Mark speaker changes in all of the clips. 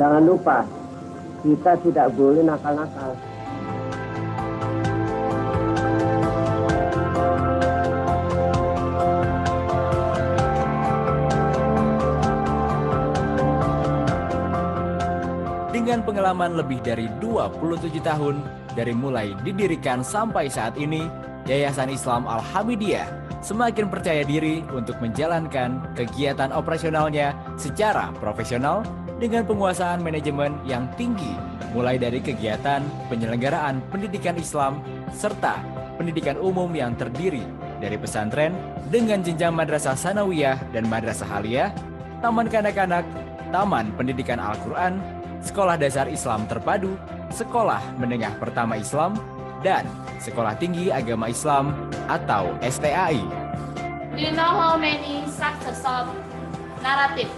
Speaker 1: Jangan lupa, kita tidak boleh nakal-nakal.
Speaker 2: Dengan pengalaman lebih dari 27 tahun, dari mulai didirikan sampai saat ini, Yayasan Islam Al-Hamidiyah semakin percaya diri untuk menjalankan kegiatan operasionalnya secara profesional dengan penguasaan manajemen yang tinggi, mulai dari kegiatan penyelenggaraan pendidikan Islam serta pendidikan umum yang terdiri dari pesantren dengan jenjang madrasah sanawiyah dan madrasah aliyah, taman kanak-kanak, taman pendidikan Al-Quran, sekolah dasar Islam terpadu, sekolah menengah pertama Islam, dan sekolah tinggi agama Islam atau STAI.
Speaker 3: Do you know how many success of narrative?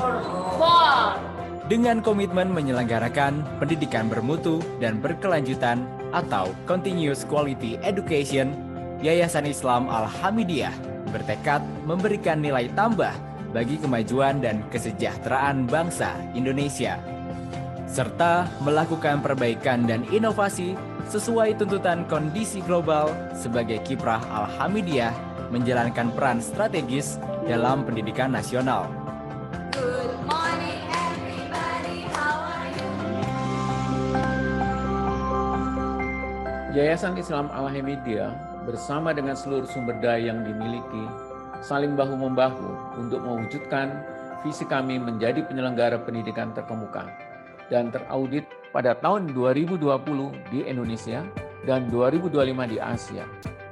Speaker 3: 4.
Speaker 2: Dengan komitmen menyelenggarakan pendidikan bermutu dan berkelanjutan atau Continuous Quality Education, Yayasan Islam Al-Hamidiyah bertekad memberikan nilai tambah bagi kemajuan dan kesejahteraan bangsa Indonesia, serta melakukan perbaikan dan inovasi sesuai tuntutan kondisi global sebagai kiprah Al-Hamidiyah menjalankan peran strategis dalam pendidikan nasional.
Speaker 3: Good morning everybody, how are you?
Speaker 4: Yayasan Islam Al-Hamidiyah bersama dengan seluruh sumber daya yang dimiliki saling bahu-membahu untuk mewujudkan visi kami menjadi penyelenggara pendidikan terkemuka dan teraudit pada tahun 2020 di Indonesia dan 2025 di Asia,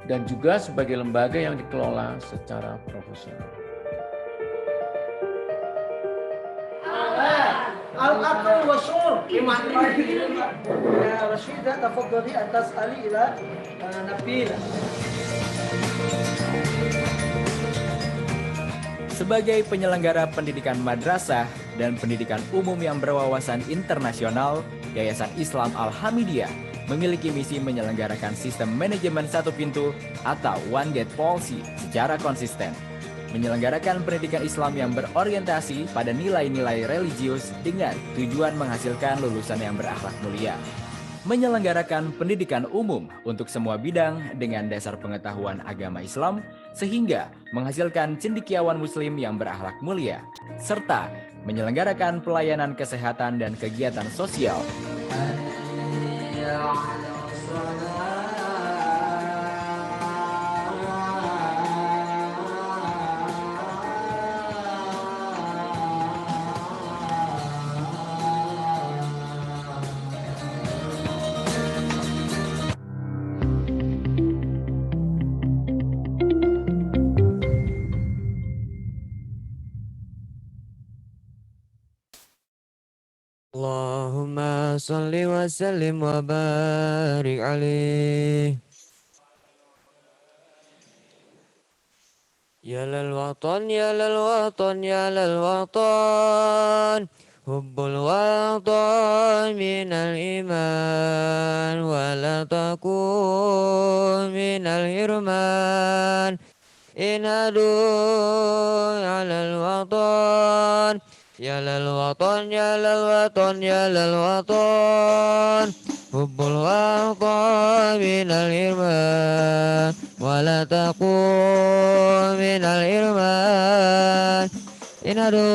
Speaker 4: dan juga sebagai lembaga yang dikelola secara profesional.
Speaker 5: الأقل والشعور يا رشيدة تفضلي أن تسألي إلى نبيلة.
Speaker 2: Sebagai penyelenggara pendidikan madrasah dan pendidikan umum yang berwawasan internasional, Yayasan Islam Al-Hamidiyah memiliki misi menyelenggarakan sistem manajemen satu pintu atau One Gate Policy secara konsisten, menyelenggarakan pendidikan Islam yang berorientasi pada nilai-nilai religius dengan tujuan menghasilkan lulusan yang berakhlak mulia, menyelenggarakan pendidikan umum untuk semua bidang dengan dasar pengetahuan agama Islam sehingga menghasilkan cendekiawan muslim yang berakhlak mulia, serta menyelenggarakan pelayanan kesehatan dan kegiatan sosial.
Speaker 6: Allahumma salli wa sallim wa barik alaih. Ya lal watan, ya lal watan, ya lal watan, hubbul watan minal iman, wa la takun minal hirman, inadu alal watan. Ya lal watan, ya lal watan, ya lal watan, hubbul watan minal irman, wa la taqum minal irman, inadu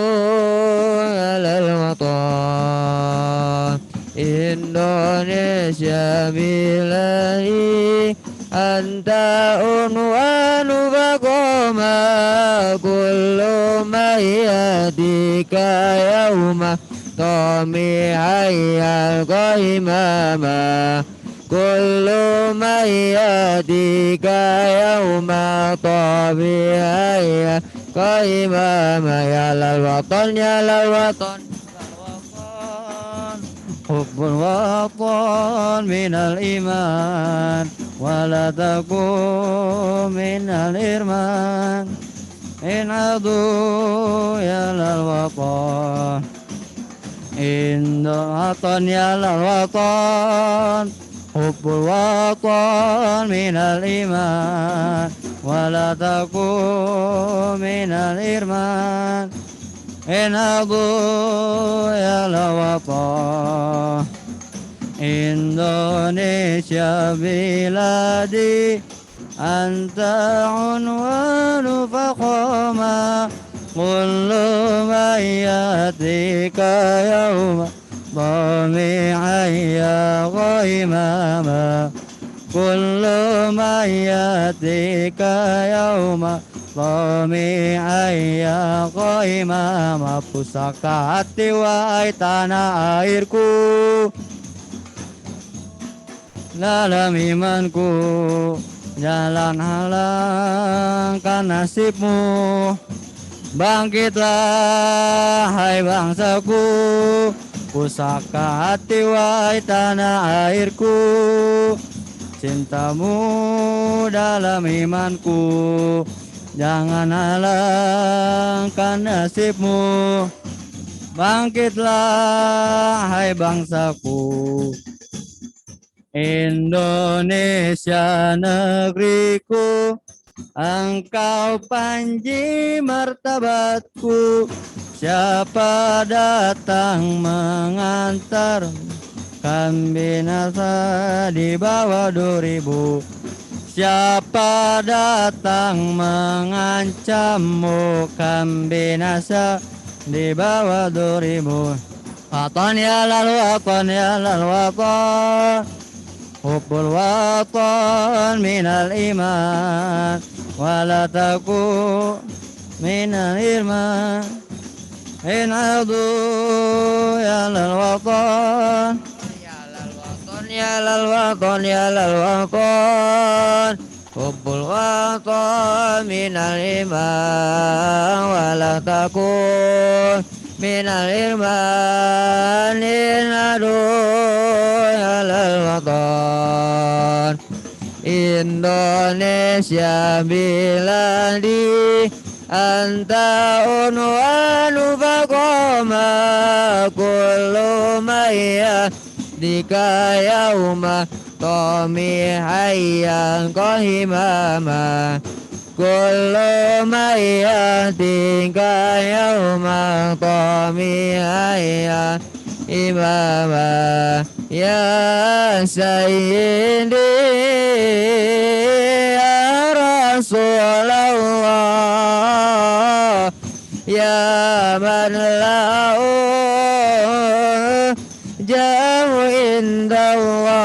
Speaker 6: alal watan. Indonesia billahi anta unwanu baqoma kullu ma yadika yauma qami hayyal qaimama kullu ma yadika yauma qami hayyal qaimama ya lal watan ya lal watan hubbul watan minal iman wa la takum minal irman inadu ya lal watan inna watan ya lal watan hubbul watan minal iman wa la takum minal irman inadu ya
Speaker 7: الوطن Indonesia biladi anta unwanu faqama kullu mayatika yawma dhami'ayya ghaimama kullu mayatika yawma dhami'ayya ghaimama pusaka hati wahai tanah airku dalam imanku jalan halangkan nasibmu bangkitlah hai bangsaku pusaka hati wahai tanah airku cintamu dalam imanku jangan halangkan nasibmu bangkitlah hai bangsaku Indonesia negeriku, engkau panji martabatku. Siapa datang mengantar kan binasa di bawah 2000. Siapa datang mengancammu kan binasa di bawah 2000. Watan ya lal watan ya lal watan. Hubbul watan minal iman wala taku minal irman in adu ya lal watan ya lal watan ya lal watan ya lal watan hubbul watan minal iman wala taku minal irman in adu ya lal watan Indonesia biladi anta unwanu faqama kullu maya dika yauma tomi hayyan kohimama kullu maya dika yauma tomi hayyan imama ya sayyidi ya Rasulullah ya man lahu jahu indallah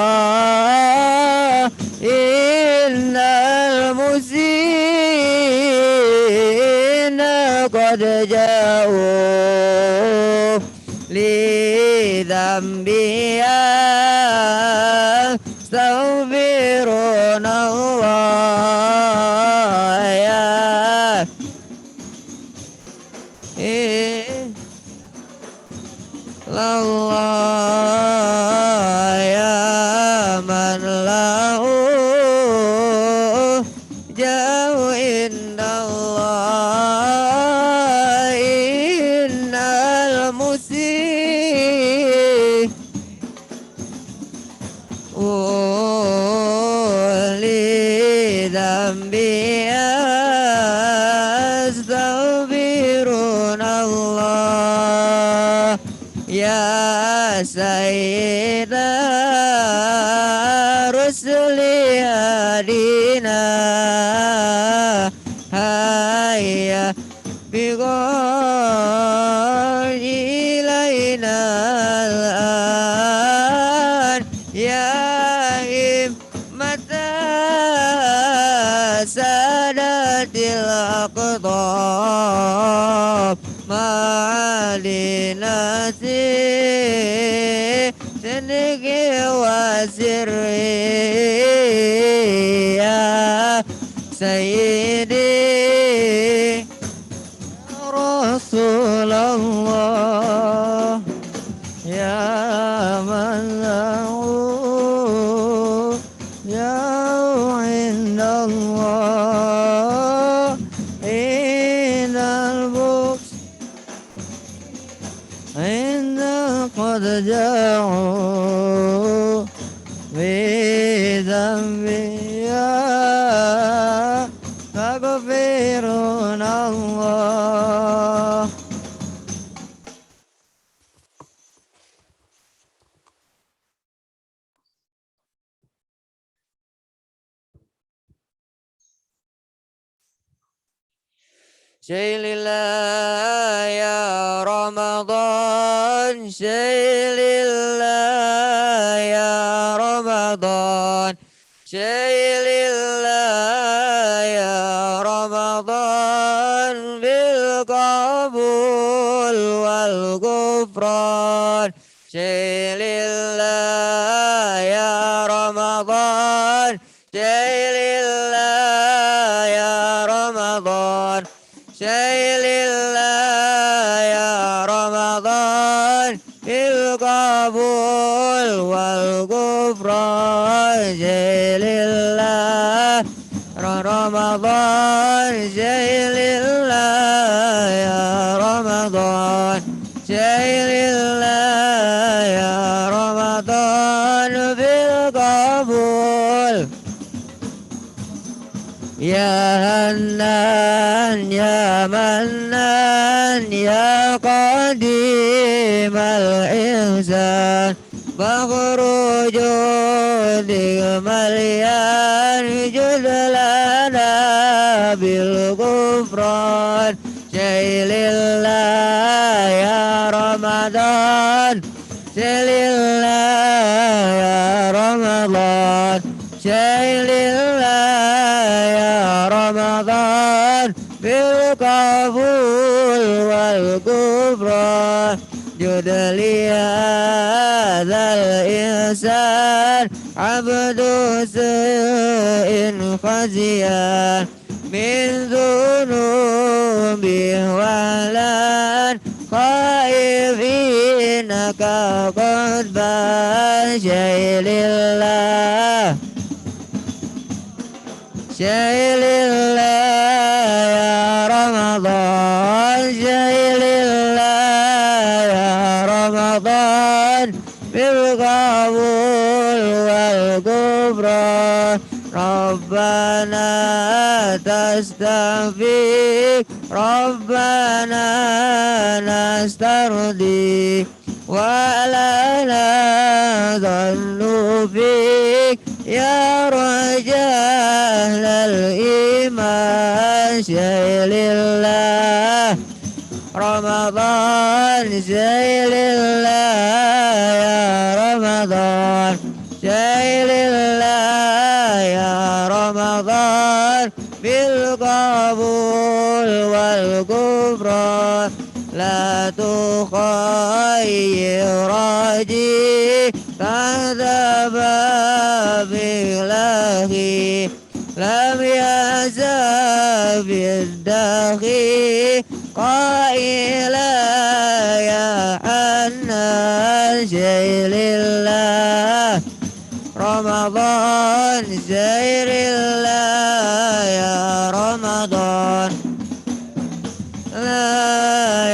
Speaker 7: innal musina qad jauh li dhambiya astaghfirullah ya Allah ya man lahu jauh indallah innal musih li dhambi astaghfirullah ya sayyida rusuli hadina hayya bighal ilaina al-an ya himmata sadatil aqtab ma'alina sidqi wa sirri ya sayyidi Rasulullah ya man lahu jauh indallah innal buks inna qad ja'u bidhambi ya faghfirunallah
Speaker 6: Syailillah ya Ramadan, Syailillah ya Ramadan, Syailillah ya Ramadan, bil qabul wal ghufran. Syailillah ya Ramadan, Syailillah ya Ramadan, Syailillah ya Ramadan, bil qabul wal ghufran. Syailillah Ramadan, Syailillah ya Ramadan, Syailillah ya Ramadan, bil qabul. Ya Hannan, Ya Mannan, Ya Qadim al-Ihsan, Bakhru Judil Malyan, Judlana bil Ghufran. Syailillah ya Ramadan, Syailillah ya Ramadan, Syailillah ya Ramadan, bil qabul wal ghufran. Judli hadzal ihsan, abdu su'in khaziyan, min dhunubi walan khaifina qad Syailillah, Syailillah ya Ramadan, Syailillah ya Ramadan, bil qabul wal ghufran. Rabbana tastaghfir, Rabbana nastardi, wa lana dhannu fik, ya rajal al-iman. Syailillah Ramadan, Syailillah ya Ramadan, Syailillah ya Ramadan, bil qabul wal ghufran. La tukhayyir raji tahta babillahi, lam yazal biddahi qaila ya Hannan. Syailillah Ramadan, Syailillah ya Ramadan,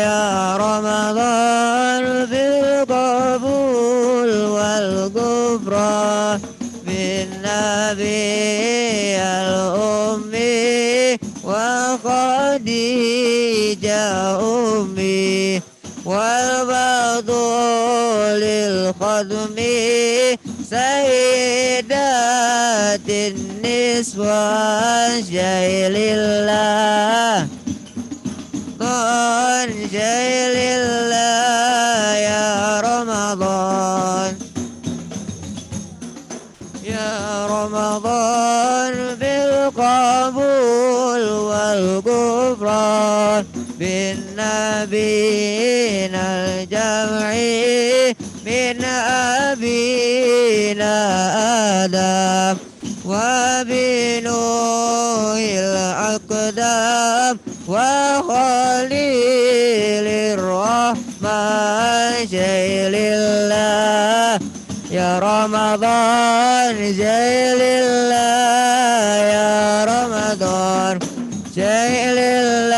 Speaker 6: ya Ramadan, bil qabul wal ghufran. Bin Nabi al-Ummi wa Khadijah ummi, wal badulil khadmi, sayyidatin niswan. Syailillah Syailillah ya Ramadan, ya Ramadan, bil qabul wal ghufran. Bin Nabi al-jam'i min abina Adam, wa binuhil aqdam, wa khalilir rahman. Syailillah ya Ramadan, Syailillah ya Ramadan, Syailillah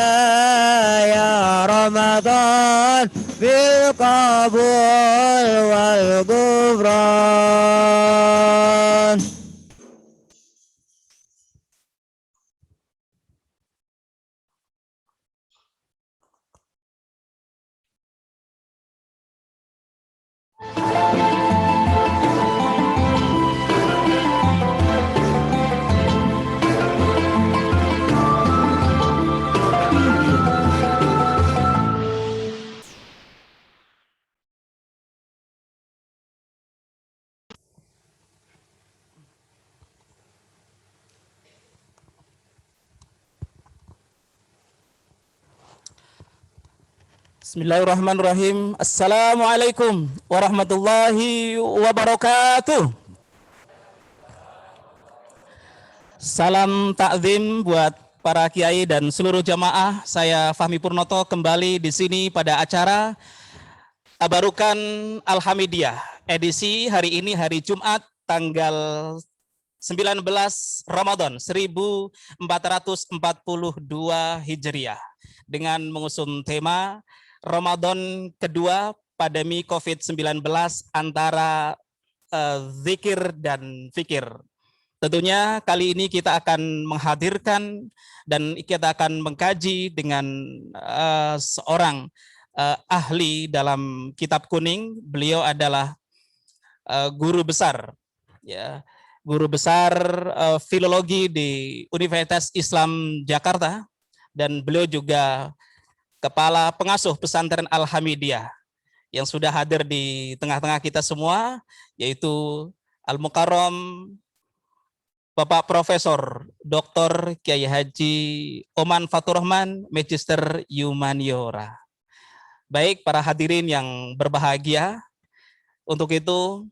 Speaker 6: ya Ramadan, bil qabul wal ghufran.
Speaker 8: Bismillahirrahmanirrahim. Assalamualaikum warahmatullahi wabarakatuh. Salam takzim buat para kiai dan seluruh jamaah. Saya Fahmi Purnoto kembali di sini pada acara Tabarukan Al-Hamidiyah. Edisi hari ini hari Jumat tanggal 19 Ramadan 1442 Hijriah dengan mengusung tema Ramadan kedua pandemi COVID-19 antara zikir dan fikir. Tentunya kali ini kita akan menghadirkan dan kita akan mengkaji dengan seorang ahli dalam kitab kuning. Beliau adalah guru besar, ya, guru besar filologi di Universitas Islam Jakarta, dan beliau juga kepala pengasuh pesantren Al-Hamidiyah yang sudah hadir di tengah-tengah kita semua, yaitu Al-Mukarram Bapak Profesor Dr. Kiai Haji Oman Faturrahman, Magister Humaniora. Baik para hadirin yang berbahagia, untuk itu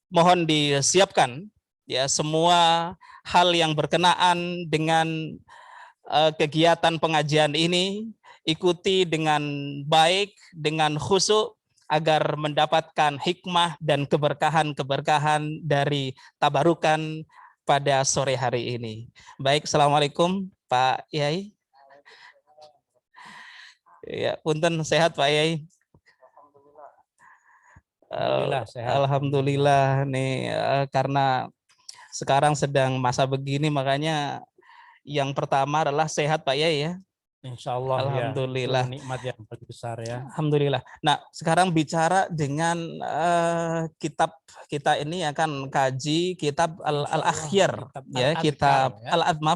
Speaker 8: mohon disiapkan ya semua hal yang berkenaan dengan kegiatan pengajian ini, ikuti dengan baik, dengan khusyuk, agar mendapatkan hikmah dan keberkahan-keberkahan dari tabarukan pada sore hari ini. Baik, Assalamualaikum Pak Yai. Ya, punten sehat Pak Yai.
Speaker 9: Alhamdulillah sehat.
Speaker 8: Alhamdulillah nih, karena sekarang sedang masa begini, makanya yang pertama adalah sehat Pak Yai ya.
Speaker 9: Insya Allah.
Speaker 8: Alhamdulillah.
Speaker 9: Ya, nikmat yang paling besar ya.
Speaker 8: Alhamdulillah. Nah, sekarang bicara dengan kitab kita ini akan kaji kitab Al-Akhyar ya, kitab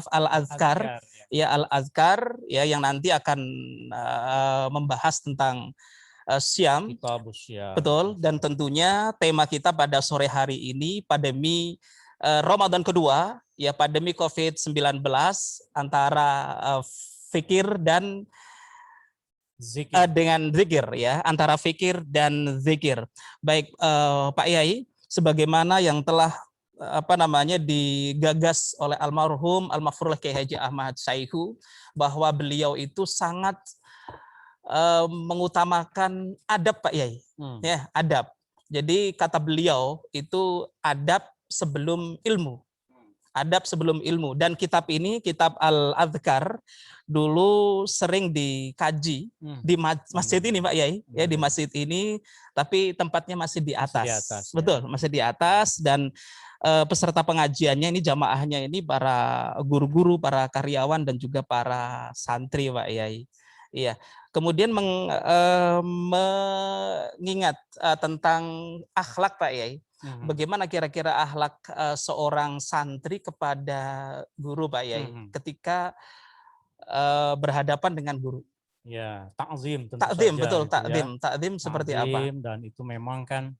Speaker 8: Al-Azkar ya, Al-Azkar ya, yang nanti akan membahas tentang Syam. Betul, dan tentunya tema kita pada sore hari ini pandemi Ramadan kedua ya, pandemi COVID-19 antara fikir dan zikir. Dengan zikir ya, antara fikir dan zikir. Baik Pak Yai, sebagaimana yang telah digagas oleh almarhum Al-Maghfurullah Kiai Haji Ahmad Syaihu, bahwa beliau itu sangat mengutamakan adab Pak Yai. Ya, adab. Jadi kata beliau itu adab sebelum ilmu. Adab sebelum ilmu. Dan kitab ini, kitab Al-Azkar, dulu sering dikaji di masjid ini Pak Yai, ya, di masjid ini, tapi tempatnya masih di atas. Betul, masih di atas, dan peserta pengajiannya ini, jamaahnya ini para guru-guru, para karyawan, dan juga para santri Pak Yai. Iya. Kemudian mengingat tentang akhlak Pak Yai. Bagaimana kira-kira akhlak seorang santri kepada guru Pak Yai ketika berhadapan dengan guru?
Speaker 9: Ya, takzim.
Speaker 8: Takzim, betul, takzim. Takzim seperti apa?
Speaker 9: Dan itu memang kan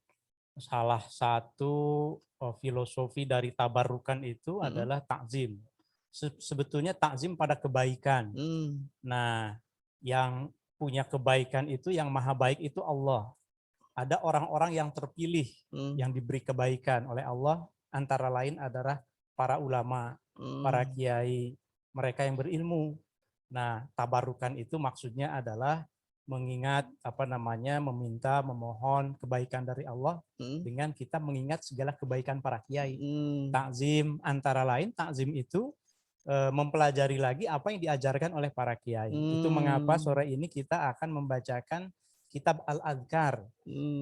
Speaker 9: salah satu filosofi dari tabarukan itu adalah takzim. Sebetulnya takzim pada kebaikan. Nah, yang punya kebaikan itu, yang maha baik itu Allah. Ada orang-orang yang terpilih, yang diberi kebaikan oleh Allah, antara lain adalah para ulama, para kiai, mereka yang berilmu. Nah, tabarukan itu maksudnya adalah mengingat meminta, memohon kebaikan dari Allah dengan kita mengingat segala kebaikan para kiai. Takzim antara lain, takzim itu mempelajari lagi apa yang diajarkan oleh para kiai. Itu mengapa sore ini kita akan membacakan kitab Al-Azkar.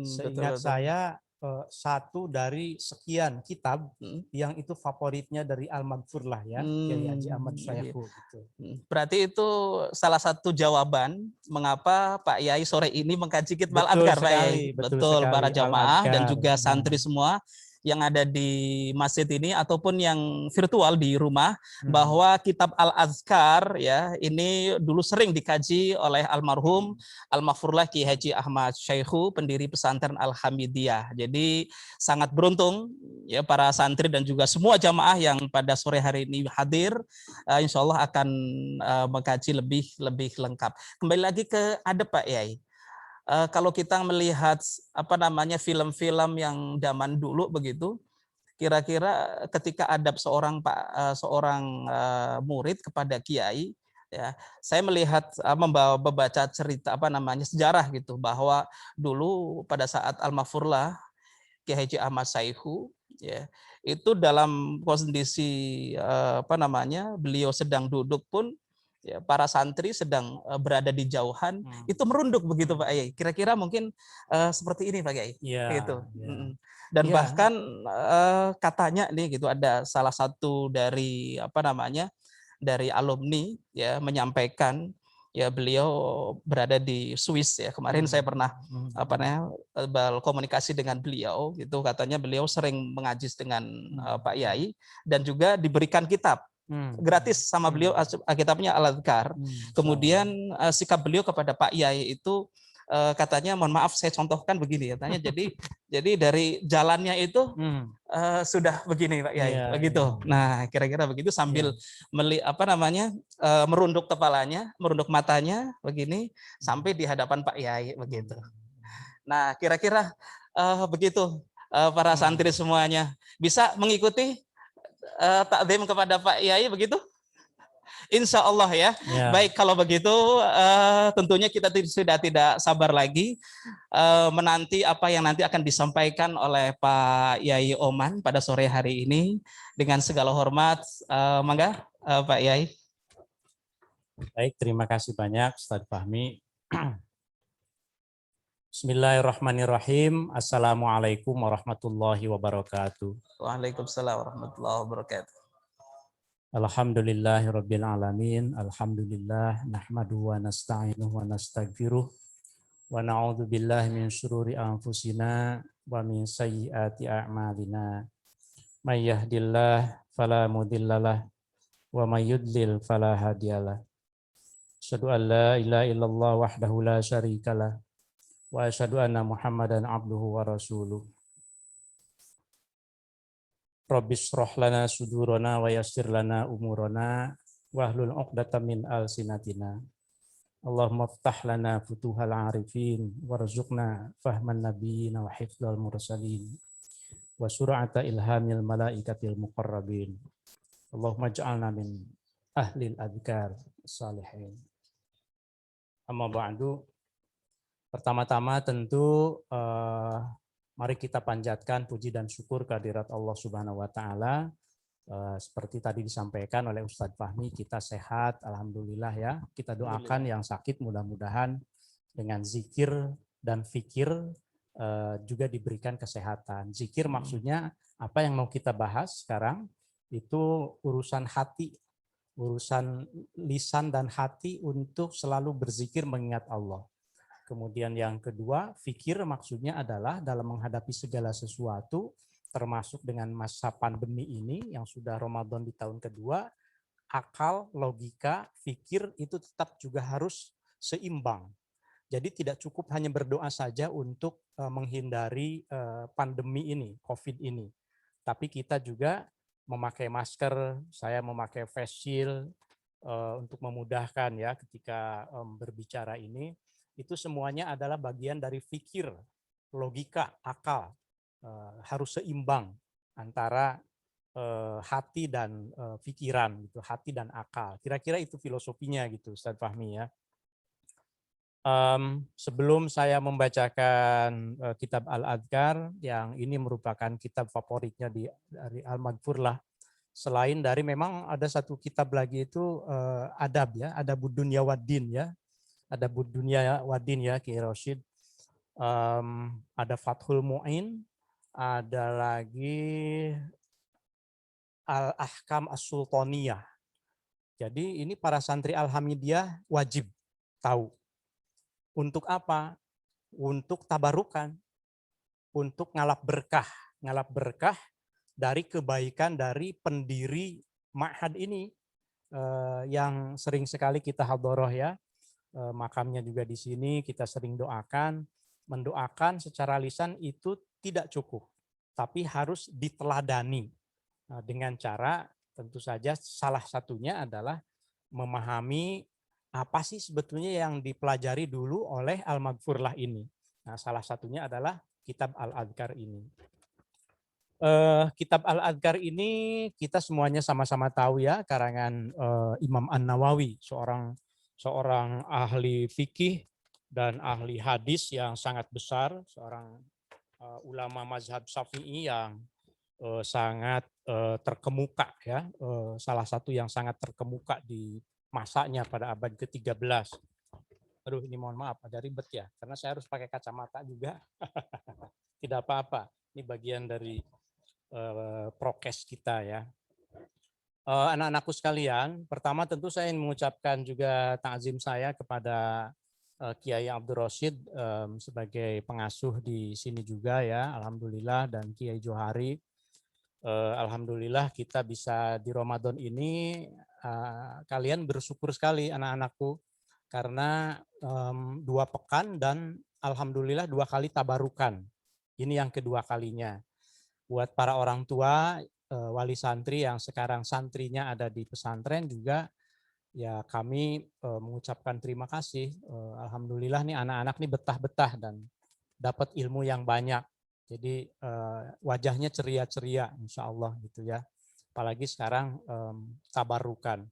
Speaker 9: Seingat saya satu dari sekian kitab yang itu favoritnya dari Al-Maghfurullah ya, Kiai Haji Ahmad Syaihu. Gitu.
Speaker 8: Berarti itu salah satu jawaban mengapa Pak Yai sore ini mengkaji kitab Al-Azkar Pak Yai. Betul, para jamaah dan juga santri semua yang ada di masjid ini ataupun yang virtual di rumah bahwa kitab Al-Azkar ya ini dulu sering dikaji oleh almarhum Al-Maghfurlah Ki Haji Ahmad Syaihu, pendiri pesantren Al-Hamidiyah. Jadi sangat beruntung ya para santri dan juga semua jamaah yang pada sore hari ini hadir, insya Allah akan mengkaji lebih lengkap. Kembali lagi ke adab Pak Yai. Kalau kita melihat film-film yang zaman dulu begitu, kira-kira ketika adab seorang murid kepada kiai, ya saya melihat membaca cerita sejarah gitu bahwa dulu pada saat Al-Maghfurlah Ki Haji Ahmad Syaihu ya itu dalam kondisi beliau sedang duduk pun ya, para santri sedang berada di jauhan, itu merunduk begitu Pak Yai. Kira-kira mungkin seperti ini Pak Yai. Gitu. Dan bahkan katanya nih gitu ada salah satu dari dari alumni ya menyampaikan ya beliau berada di Swiss ya. Kemarin saya pernah berkomunikasi dengan beliau gitu, katanya beliau sering mengajis dengan Pak Yai dan juga diberikan kitab gratis sama beliau, kitabnya Al-Azkar. Kemudian sikap beliau kepada Pak Yai itu katanya, mohon maaf saya contohkan begini katanya, jadi dari jalannya itu sudah begini Pak Yai, begitu. Nah kira-kira begitu sambil merunduk kepalanya, merunduk matanya begini sampai di hadapan Pak Yai begitu. Nah kira-kira begitu para santri semuanya bisa mengikuti takdim kepada Pak Yai begitu? Insya Allah ya. Baik kalau begitu tentunya kita sudah tidak sabar lagi menanti apa yang nanti akan disampaikan oleh Pak Yai Oman pada sore hari ini. Dengan segala hormat, mangga Pak Yai.
Speaker 9: Baik, terima kasih banyak Ustaz Fahmi. Bismillahirrahmanirrahim. Assalamualaikum warahmatullahi wabarakatuh.
Speaker 8: Waalaikumsalam warahmatullahi wabarakatuh.
Speaker 9: Alhamdulillahirabbil alamin. Alhamdulillah nahmaduhu wa nasta'inuhu wa nastaghfiruh wa na'udzu billahi min syururi anfusina wa min sayyiati a'malina. May yahdihillahu fala mudhillalah wa may yudlil fala hadiyalah. Asyhadu an la ilaha illallah wahdahu la syarikalah wa asyhadu anna Muhammadan abduhu wa rasuluh. Rabbis shrah lana sudurana wa yassir lana umurana wahlul 'uqdatam min alsinatina. Allahumma iftah lana futuhal arifin warzuqna fahman nabiyyin wa hifdzal mursalin wa sur'ata ilhamil malaikatil muqarrabin. Allahumma ij'alna min ahlil adzkar salihin. Amma ba'du. Pertama-tama tentu mari kita panjatkan puji dan syukur kehadirat Allah Subhanahu wa taala. Seperti tadi disampaikan oleh Ustadz Fahmi, kita sehat alhamdulillah ya. Kita doakan yang sakit mudah-mudahan dengan zikir dan fikir juga diberikan kesehatan. Zikir maksudnya apa yang mau kita bahas sekarang itu urusan hati, urusan lisan dan hati untuk selalu berzikir mengingat Allah. Kemudian yang kedua, fikir maksudnya adalah dalam menghadapi segala sesuatu, termasuk dengan masa pandemi ini yang sudah Ramadan di tahun kedua, akal, logika, fikir itu tetap juga harus seimbang. Jadi tidak cukup hanya berdoa saja untuk menghindari pandemi ini, COVID ini. Tapi kita juga memakai masker, saya memakai face shield untuk memudahkan ya ketika berbicara ini. Itu semuanya adalah bagian dari fikir, logika, akal. Harus seimbang antara hati dan pikiran, gitu, hati dan akal. Kira-kira itu filosofinya gitu, Ustaz Fahmi ya. Sebelum saya membacakan kitab Al-Adhkar, yang ini merupakan kitab favoritnya dari Al-Maghfurlah. Selain dari memang ada satu kitab lagi itu adab ya, Adabud Dunya Waddin ya. Ada Dunia Wadin ya Ki Rosyid, ada Fathul Mu'in, ada lagi Al-Ahkam As-Sultaniyah. Jadi ini para santri Al-Hamidiyah wajib tahu. Untuk apa? Untuk tabarukan, untuk ngalap berkah ngalap berkah dari kebaikan dari pendiri ma'had ini yang sering sekali kita hadoroh ya. Makamnya juga di sini, kita sering doakan. Mendoakan secara lisan itu tidak cukup, tapi harus diteladani dengan cara tentu saja salah satunya adalah memahami apa sih sebetulnya yang dipelajari dulu oleh Al-Maghfurlah ini. Nah, salah satunya adalah kitab Al-Adhkar ini. Kitab Al-Adhkar ini kita semuanya sama-sama tahu ya, karangan Imam An-Nawawi, seorang ahli fikih dan ahli hadis yang sangat besar, seorang ulama mazhab Syafi'i yang sangat terkemuka ya, salah satu yang sangat terkemuka di masanya pada abad ke-13. Aduh, ini mohon maaf ada ribet ya, karena saya harus pakai kacamata juga. Tidak apa-apa, ini bagian dari prokes kita ya. Anak-anakku sekalian, pertama tentu saya ingin mengucapkan juga ta'zim saya kepada Kiai Abdul Rosyid sebagai pengasuh di sini juga ya, alhamdulillah, dan Kiai Johari. Alhamdulillah kita bisa di Ramadan ini, kalian bersyukur sekali anak-anakku, karena 2 pekan dan alhamdulillah 2 kali tabarukan. Ini yang kedua kalinya. Buat para orang tua, wali santri yang sekarang santrinya ada di pesantren juga, ya kami mengucapkan terima kasih. Alhamdulillah nih anak-anak nih betah-betah dan dapat ilmu yang banyak. Jadi wajahnya ceria-ceria insya Allah gitu ya. Apalagi sekarang tabarukan.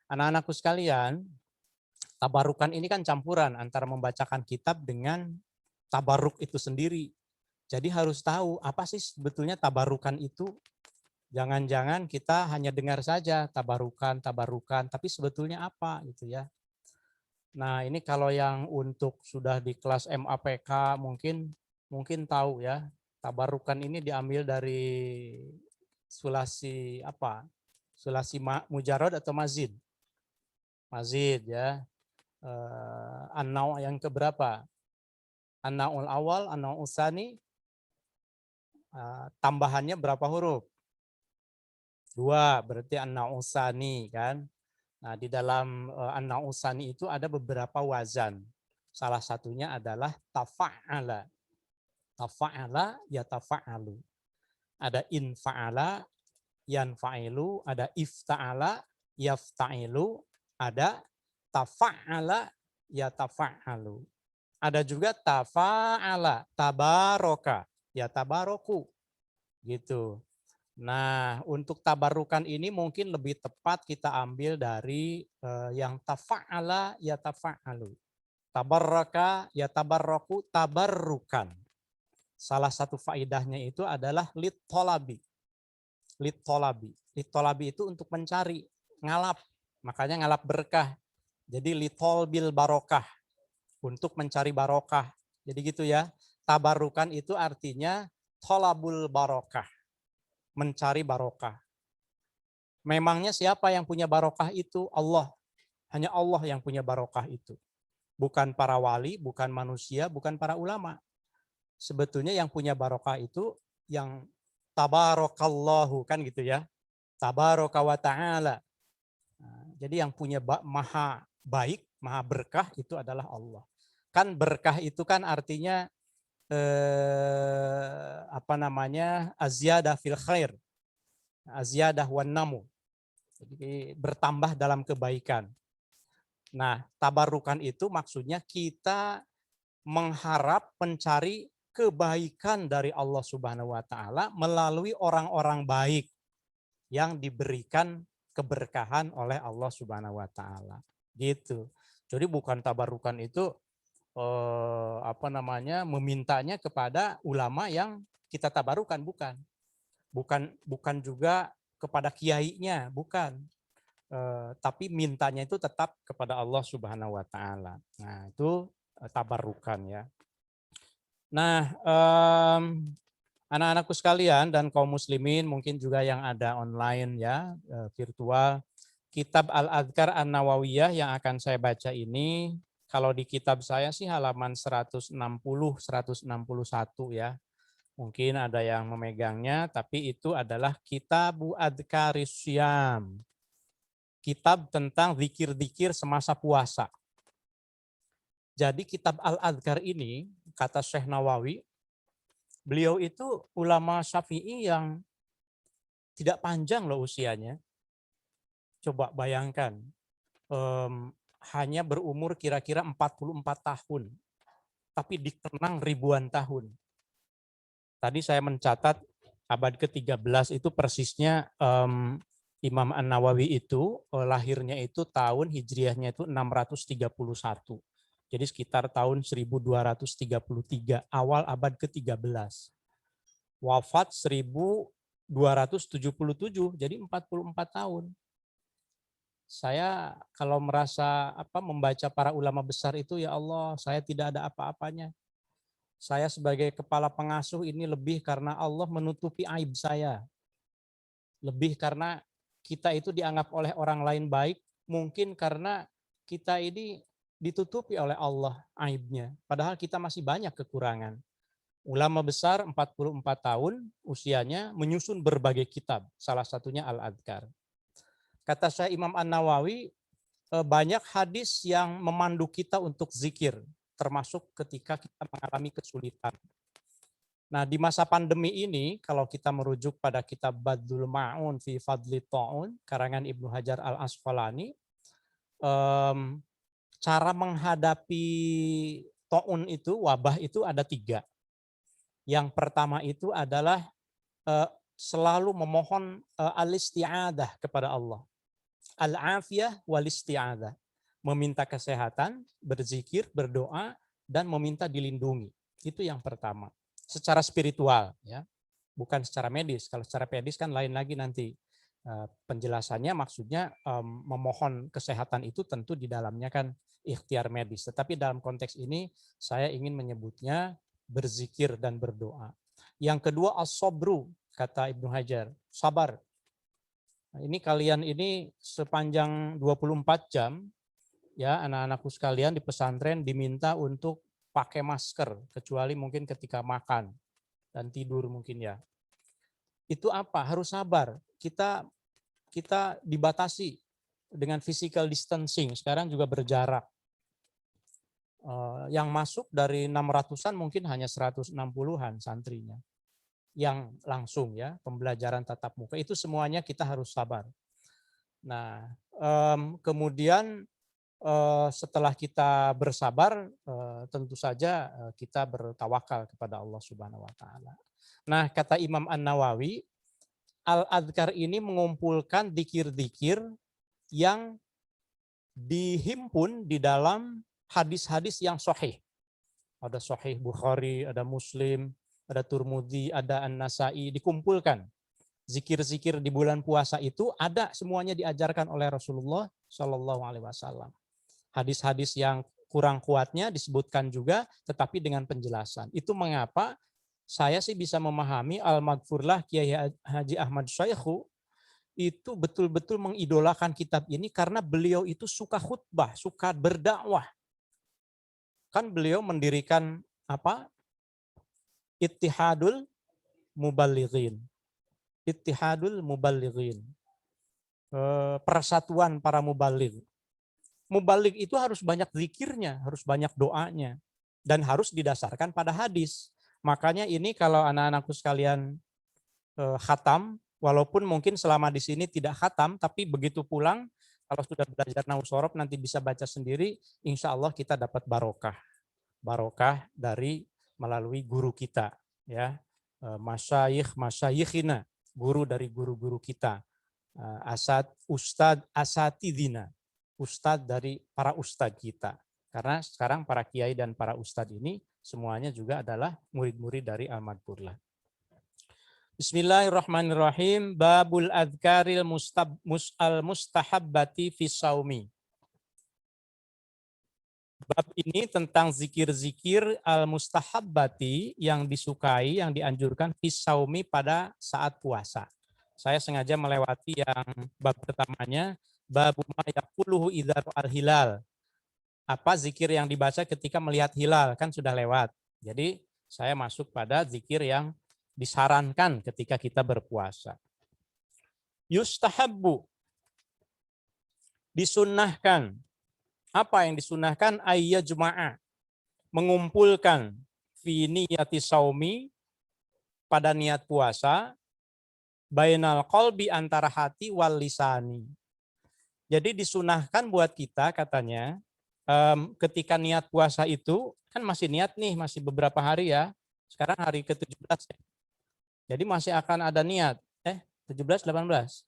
Speaker 9: Anak-anakku sekalian, tabarukan ini kan campuran antara membacakan kitab dengan tabaruk itu sendiri. Jadi harus tahu apa sih sebetulnya tabarukan itu. Jangan-jangan kita hanya dengar saja tabarukan, tapi sebetulnya apa gitu ya. Nah ini kalau yang untuk sudah di kelas MAPK mungkin tahu ya, tabarukan ini diambil dari sulasi apa? Sulasi mujarad atau mazid? Mazid ya. An-naw yang keberapa? An-naw'ul awal, an-naw'ul tsani. Tambahannya berapa huruf? 2, berarti an-naw'ul tsani kan. Nah, di dalam an-naw'ul tsani itu ada beberapa wazan. Salah satunya adalah tafa'ala. Tafa'ala yatafa'alu. Ada infa'ala yanfa'ilu, ada ifta'ala yafta'ilu, ada tafa'ala yatafa'alu. Ada juga tafa'ala, tabaroka, yatabaroku. Gitu. Nah, untuk tabarukan ini mungkin lebih tepat kita ambil dari yang tafa'ala yatafa'alu. Tabarraka yatabarraku, tabarrukan. Salah satu faidahnya itu adalah lit-tolabi. Lit-tolabi. Lit-tolabi itu untuk mencari, ngalap. Makanya ngalap berkah. Jadi litolbil barokah. Untuk mencari barokah. Jadi gitu ya. Tabarukan itu artinya tolabul barokah. Mencari barokah. Memangnya siapa yang punya barokah itu? Allah. Hanya Allah yang punya barokah itu. Bukan para wali, bukan manusia, bukan para ulama. Sebetulnya yang punya barokah itu yang tabarakallahu kan gitu ya. Tabaraka wa ta'ala. Nah, jadi yang punya maha baik, maha berkah itu adalah Allah. Kan berkah itu kan artinya azyadah fil khair. Azyadah wan namu. Jadi bertambah dalam kebaikan. Nah, tabarukan itu maksudnya kita mengharap mencari kebaikan dari Allah Subhanahu wa taala melalui orang-orang baik yang diberikan keberkahan oleh Allah Subhanahu wa taala. Gitu. Jadi bukan tabarukan itu memintanya kepada ulama yang kita tabarukan, bukan. Bukan juga kepada kiainya, bukan. Tapi mintanya itu tetap kepada Allah Subhanahu wa taala. Nah, itu tabarukan ya. Nah, anak-anakku sekalian dan kaum muslimin mungkin juga yang ada online ya, virtual, kitab Al-Adhkar An-Nawawiyah yang akan saya baca ini, kalau di kitab saya sih halaman 160, 161 ya. Mungkin ada yang memegangnya, tapi itu adalah Kitabu Adhkaris Syam. Kitab tentang zikir-zikir semasa puasa. Jadi kitab Al-Adhkar ini, kata Syekh Nawawi, beliau itu ulama Syafi'i yang tidak panjang loh usianya. Coba bayangkan, hanya berumur kira-kira 44 tahun, tapi dikenang ribuan tahun. Tadi saya mencatat abad ke-13 itu persisnya Imam An-Nawawi itu lahirnya itu tahun hijriahnya itu 631. Jadi sekitar tahun 1233, awal abad ke-13. Wafat 1277, jadi 44 tahun. Saya kalau merasa membaca para ulama besar itu, ya Allah, saya tidak ada apa-apanya. Saya sebagai kepala pengasuh ini lebih karena Allah menutupi aib saya. Lebih karena kita itu dianggap oleh orang lain baik, mungkin karena kita ini ditutupi oleh Allah aibnya. Padahal kita masih banyak kekurangan. Ulama besar 44 tahun usianya menyusun berbagai kitab, salah satunya Al-Adhkar. Kata saya Imam An-Nawawi, banyak hadis yang memandu kita untuk zikir, termasuk ketika kita mengalami kesulitan. Nah, di masa pandemi ini, kalau kita merujuk pada kitab Badlul Ma'un fi Fadli Ta'un, karangan Ibnu Hajar Al-Asqalani, cara menghadapi ta'un itu, wabah itu ada 3. Yang pertama itu adalah selalu memohon al-isti'adah kepada Allah. Al-afiyah wal-isti'adah. Meminta kesehatan, berzikir, berdoa, dan meminta dilindungi. Itu yang pertama. Secara spiritual, ya, bukan secara medis. Kalau secara medis kan lain lagi nanti penjelasannya. Maksudnya memohon kesehatan itu tentu di dalamnya kan ikhtiar medis. Tetapi dalam konteks ini saya ingin menyebutnya berzikir dan berdoa. Yang kedua as-sabru, kata Ibnu Hajar, sabar. Nah, ini kalian ini sepanjang 24 jam, ya anak-anakku sekalian di pesantren diminta untuk pakai masker, kecuali mungkin ketika makan dan tidur mungkin ya. Itu apa? Harus sabar. Kita dibatasi dengan physical distancing, sekarang juga berjarak. Yang masuk dari 600-an mungkin hanya 160-an santrinya. Yang langsung ya, pembelajaran tatap muka, itu semuanya kita harus sabar. Nah, kemudian setelah kita bersabar, tentu saja kita bertawakal kepada Allah Subhanahu wa taala. Nah, kata Imam An-Nawawi, Al-Adhkar ini mengumpulkan dzikir-dzikir yang dihimpun di dalam hadis-hadis yang sahih. Ada Sahih Bukhari, ada Muslim, ada Turmudi, ada An-Nasai, dikumpulkan. Zikir-zikir di bulan puasa itu ada semuanya diajarkan oleh Rasulullah Shallallahu Alaihi Wasallam. Hadis-hadis yang kurang kuatnya disebutkan juga, tetapi dengan penjelasan. Itu mengapa saya sih bisa memahami Al-Maghfurlah Kiai Haji Ahmad Syaikhu itu betul-betul mengidolakan kitab ini karena beliau itu suka khutbah, suka berdakwah. Kan beliau mendirikan apa? Ittihadul Muballighin. Ittihadul Muballighin. Persatuan para mubaligh. Mubaligh itu harus banyak zikirnya, harus banyak doanya, dan harus didasarkan pada hadis. Makanya ini kalau anak-anakku sekalian khatam, walaupun mungkin selama di sini tidak khatam, tapi begitu pulang, kalau sudah belajar Nahwu Shorof nanti bisa baca sendiri, insya Allah kita dapat barokah. Barokah dari melalui guru kita, ya, masyayikhina, guru dari guru-guru kita, asatidina, ustadz dari para ustadz kita. Karena sekarang para kiai dan para ustadz ini semuanya juga adalah murid-murid dari Al-Maghfurlah. Bismillahirrahmanirrahim. Babul adhkaril mustahabbati fi saumi. Bab ini tentang zikir-zikir al-mustahabbati yang disukai, yang dianjurkan fi saumi pada saat puasa. Saya sengaja melewati yang bab pertamanya, bab ma yaquluhu idza al-hilal. Apa zikir yang dibaca ketika melihat hilal, kan sudah lewat. Jadi saya masuk pada zikir yang disarankan ketika kita berpuasa. Yustahabbu, disunnahkan. Apa yang disunnahkan? Ayya juma'a, mengumpulkan fi niyati saumi, pada niat puasa, bainal qalbi, antara hati, wal lisani. Jadi disunahkan buat kita katanya, ketika niat puasa itu, kan masih niat nih, masih beberapa hari ya. Sekarang hari ke-17 ya. Jadi masih akan ada niat. 17, 18?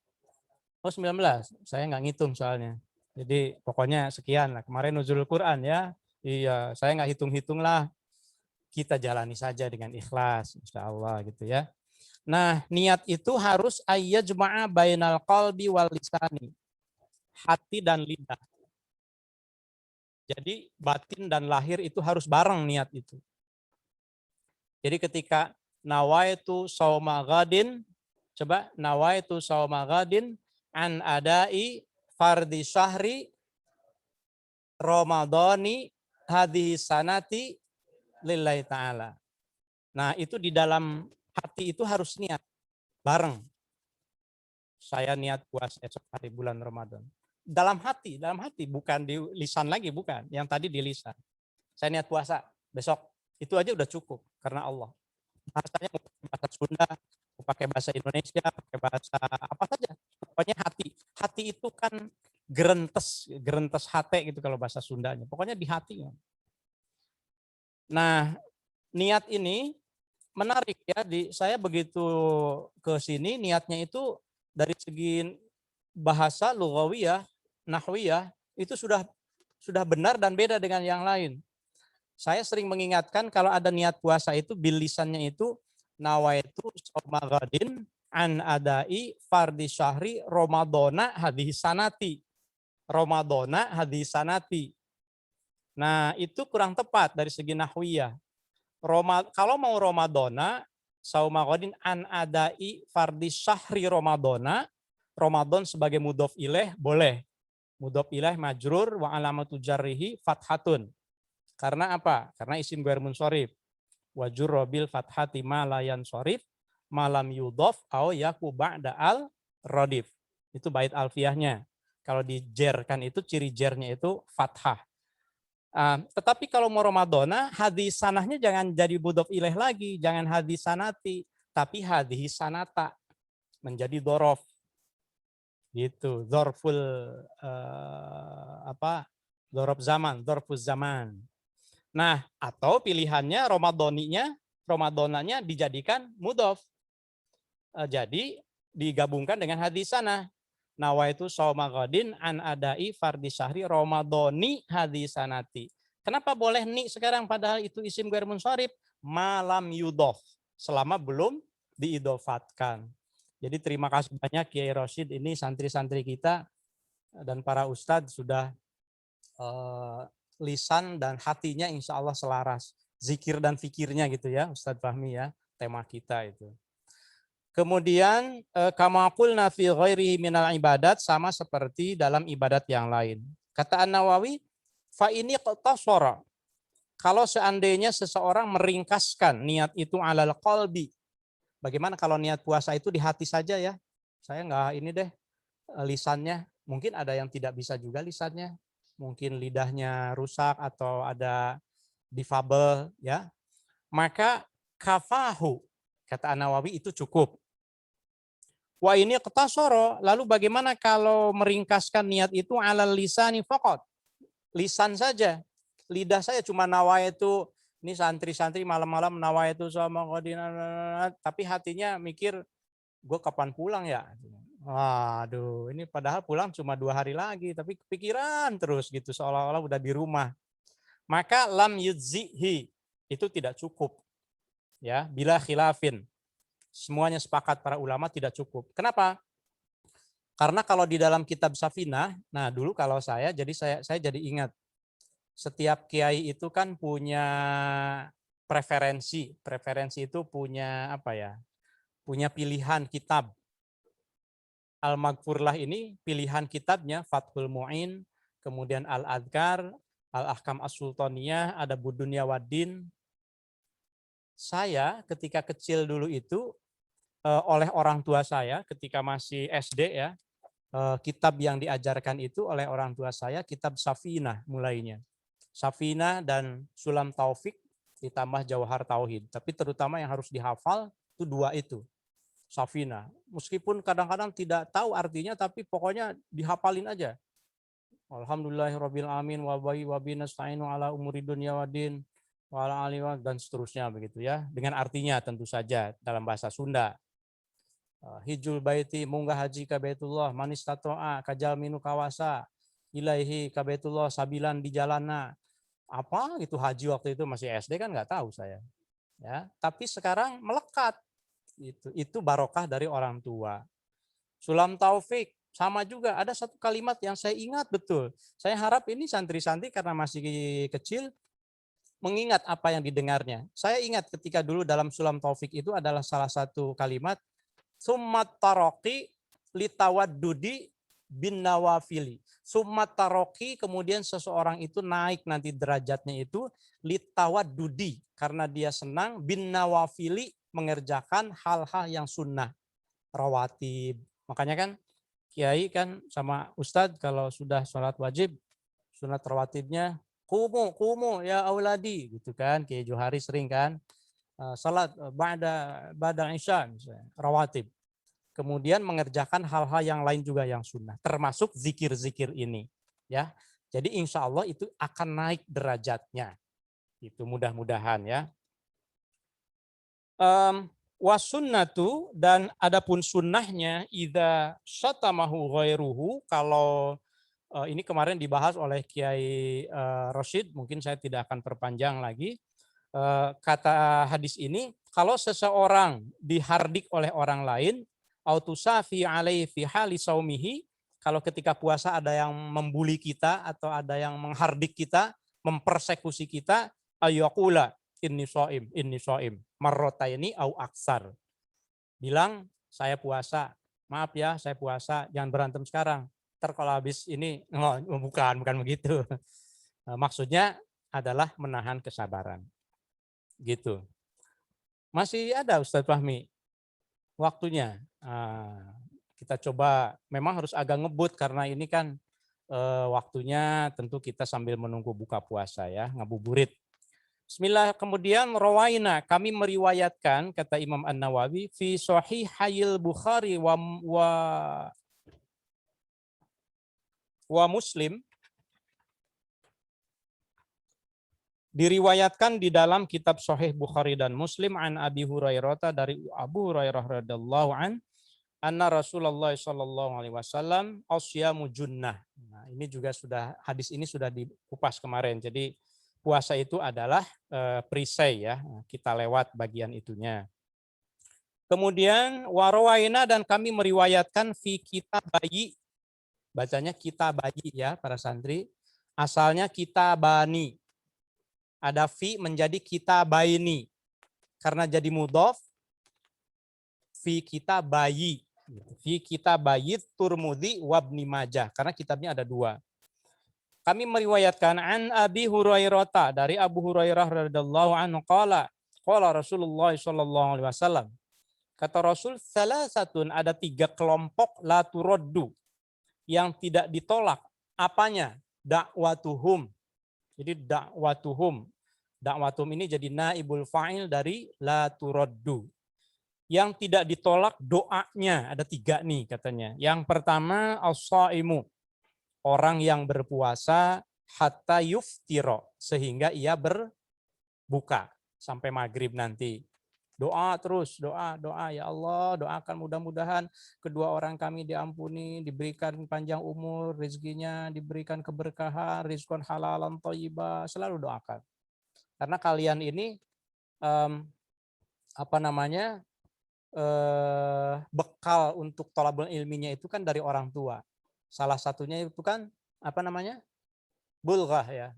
Speaker 9: Oh 19, saya nggak ngitung soalnya. Jadi pokoknya sekian lah. Kemarin nuzul Quran ya. Iya, saya nggak hitung-hitung lah. Kita jalani saja dengan ikhlas, insya Allah gitu ya. Nah, niat itu harus ayya juma'a bainal qalbi wal lisani, hati dan lidah. Jadi batin dan lahir itu harus bareng niat itu. Jadi ketika nawaitu shauma ghadin, coba nawaitu shauma ghadin an adai fardhi syahri ramadhani hadhihi sanati lillahi ta'ala. Nah, itu di dalam hati itu harus niat bareng. Saya niat puasa esok hari bulan Ramadan. Dalam hati, bukan di lisan lagi, bukan. Yang tadi di lisan. Saya niat puasa besok. Itu aja udah cukup karena Allah. Bahasanya mau pakai bahasa Sunda, mau pakai bahasa Indonesia, pakai bahasa apa saja. Pokoknya hati. Hati itu kan gerentes hati gitu kalau bahasa Sundanya. Pokoknya di hati. Nah, niat ini menarik ya. Saya begitu ke sini niatnya itu dari segi bahasa lughawiyah, nahwiyah itu sudah benar dan beda dengan yang lain. Saya sering mengingatkan kalau ada niat puasa itu bilisannya itu nawaitu shauma ghadin an adai fardhi syahri ramadhana hadhihi sanati. Ramadhana hadhihi sanati. Nah, itu kurang tepat dari segi nahwiyah. Kalau mau Ramadhana, shauma ghadin an adai fardhi syahri Ramadhana, Ramadan sebagai mudhof ilaih boleh. Mudhof ilaih majrur wa alamatu jarrihi fathatun. Karena apa? Karena isim ghair munsharif. Wa jurra bil fathati ma la yansharif malam yudhof au yaku ba'da al radif. Itu bait alfiyahnya. Kalau dijerkan itu ciri jernya itu fathah. Tetapi kalau mau Ramadhana, hadis sanahnya jangan jadi mudhof ilaih lagi, jangan hadis sanati, tapi hadis sanata menjadi dzaraf. Gitu, dzarful dzaraf zaman, dzarfuz zaman. Nah, atau pilihannya Ramadhananya dijadikan mudhof. Jadi digabungkan dengan hadis sanah. Nawaitu shauma ghadin an adai fardhi syahri ramadhani hadisanati. Kenapa boleh ni sekarang padahal itu isim ghair munsharif? Malam yudhof, selama belum diidofatkan. Jadi terima kasih banyak Kiai Rosyid, ini santri-santri kita dan para ustadz sudah lisan dan hatinya insya Allah selaras. Zikir dan fikirnya gitu ya Ustadz Fahmi ya, tema kita itu. Kemudian kama qulna fi ghairihi minal ibadat, sama seperti dalam ibadat yang lain. Kata An-Nawawi, fa ini qtasara. Kalau seandainya seseorang meringkaskan niat itu alal qalbi. Bagaimana kalau niat puasa itu di hati saja ya? Saya enggak ini deh lisannya. Mungkin ada yang tidak bisa juga lisannya. Mungkin lidahnya rusak atau ada difabel ya. Maka kafahu, kata An-Nawawi, itu cukup. Wa ini qtasara, lalu bagaimana kalau meringkaskan niat itu alal lisani faqat? Lisan saja. Lidah saya cuma nawaitu, ini santri-santri malam-malam nawaitu sama qadina, tapi hatinya mikir gue kapan pulang ya? Waduh, ini padahal pulang cuma 2 hari lagi, tapi kepikiran terus gitu seolah-olah udah di rumah. Maka lam yudzihi, itu tidak cukup. Ya, bila khilafin. Semuanya sepakat para ulama tidak cukup. Kenapa? Karena kalau di dalam kitab Safinah, nah dulu kalau saya jadi ingat, setiap kiai itu kan punya preferensi. Preferensi itu punya apa ya? Punya pilihan kitab. Al-Maghfurlah ini pilihan kitabnya Fathul Mu'in, kemudian Al-Adhkar, Al-Ahkam As-Sultaniyah, ada Budunya Waddin. saya ketika kecil dulu itu oleh orang tua saya ketika masih SD ya, kitab yang diajarkan itu oleh orang tua saya kitab Safinah mulainya. Safinah dan Sulam Taufik ditambah Jauhar Tauhid. Tapi terutama yang harus dihafal itu dua itu. Safinah. Meskipun kadang-kadang tidak tahu artinya tapi pokoknya dihafalin aja. Alhamdulillahirabbil alamin wa bihi nasta'inu ala umuri dunya waddin wa ala alihi dan seterusnya begitu ya. Dengan artinya tentu saja dalam bahasa Sunda. Hijul baiti munggah haji ka Baitullah manis tatoa kajal minu kawasa ilaihi ka Baitullah sabilan di jalanna. Apa gitu haji waktu itu masih SD kan nggak tahu saya. Ya, tapi sekarang melekat. Itu barokah dari orang tua. Sulam Taufik sama juga ada satu kalimat yang saya ingat betul. Saya harap ini santri-santri karena masih kecil mengingat apa yang didengarnya. Saya ingat ketika dulu dalam Sulam Taufik itu adalah salah satu kalimat summat taroki litawaddudi bin nawafili. Summat taroki kemudian seseorang itu naik nanti derajatnya itu litawaddudi karena dia senang bin nawafili mengerjakan hal-hal yang sunnah rawatib. Makanya kan kiai kan sama ustadz kalau sudah sholat wajib sunat rawatibnya kumu ya auladi gitu kan. Kiai Johari sering kan salat ba'da isya misalnya, rawatib. Kemudian mengerjakan hal-hal yang lain juga yang sunnah, termasuk zikir-zikir ini. Ya, jadi insya Allah itu akan naik derajatnya. Itu mudah-mudahan ya. Wasunnatu dan adapun sunnahnya idza syatamahu ghairuhu kalau ini kemarin dibahas oleh Kiai Rosyid, mungkin saya tidak akan perpanjang lagi. Kata hadis ini, kalau seseorang dihardik oleh orang lain, autusafi alaihi fi hali saumihi, kalau ketika puasa ada yang membuli kita atau ada yang menghardik kita, mempersekusi kita, ayyaqula inni shaim marrataini au aksar. Bilang saya puasa, maaf ya saya puasa, jangan berantem sekarang. Ntar kalau habis ini, bukan begitu. Maksudnya adalah menahan kesabaran. Gitu. Masih ada Ustadz Fahmi waktunya. Kita coba, memang harus agak ngebut karena ini kan waktunya tentu kita sambil menunggu buka puasa ya, ngabuburit. Bismillah, kemudian rawaina, kami meriwayatkan kata Imam An-Nawawi fi sahihayil Bukhari wa Muslim, diriwayatkan di dalam kitab Sahih Bukhari dan Muslim an Abi Hurairah dari Abu Hurairah radhiyallahu an anna Rasulullah sallallahu alaihi wasallam asyamu junnah. Nah, ini juga sudah hadis ini sudah dikupas kemarin. Jadi puasa itu adalah perisai ya. Kita lewat bagian itunya. Kemudian warawaina dan kami meriwayatkan fi kitab bayi. Bacanya kita bayi ya para santri. Asalnya kita bani. Ada fi menjadi kita baini. Karena jadi mudhof, fi kita bayi. Fi kita bayi Turmudi wabni Majah. Karena kitabnya ada dua. Kami meriwayatkan an Abi Hurairah dari Abu Hurairah radhiyallahu anhu qala Rasulullah sallallahu alaihi wasallam. Kata Rasul, salasatun, ada 3 kelompok la turaddu yang tidak ditolak. Apanya? Dakwatuhum. Jadi dakwatuhum ini jadi naibul fa'il dari la turaddu. Yang tidak ditolak doanya, ada 3 nih katanya. Yang pertama as-shaimu, orang yang berpuasa hatta yuftiro, sehingga ia berbuka sampai maghrib nanti. Doa terus, doa ya Allah, doakan mudah-mudahan kedua orang kami diampuni, diberikan panjang umur, rezekinya diberikan keberkahan, rizqan halalan thayyibah, selalu doakan. Karena kalian ini bekal untuk thalabul ilminya itu kan dari orang tua. Salah satunya itu kan bulghah ya.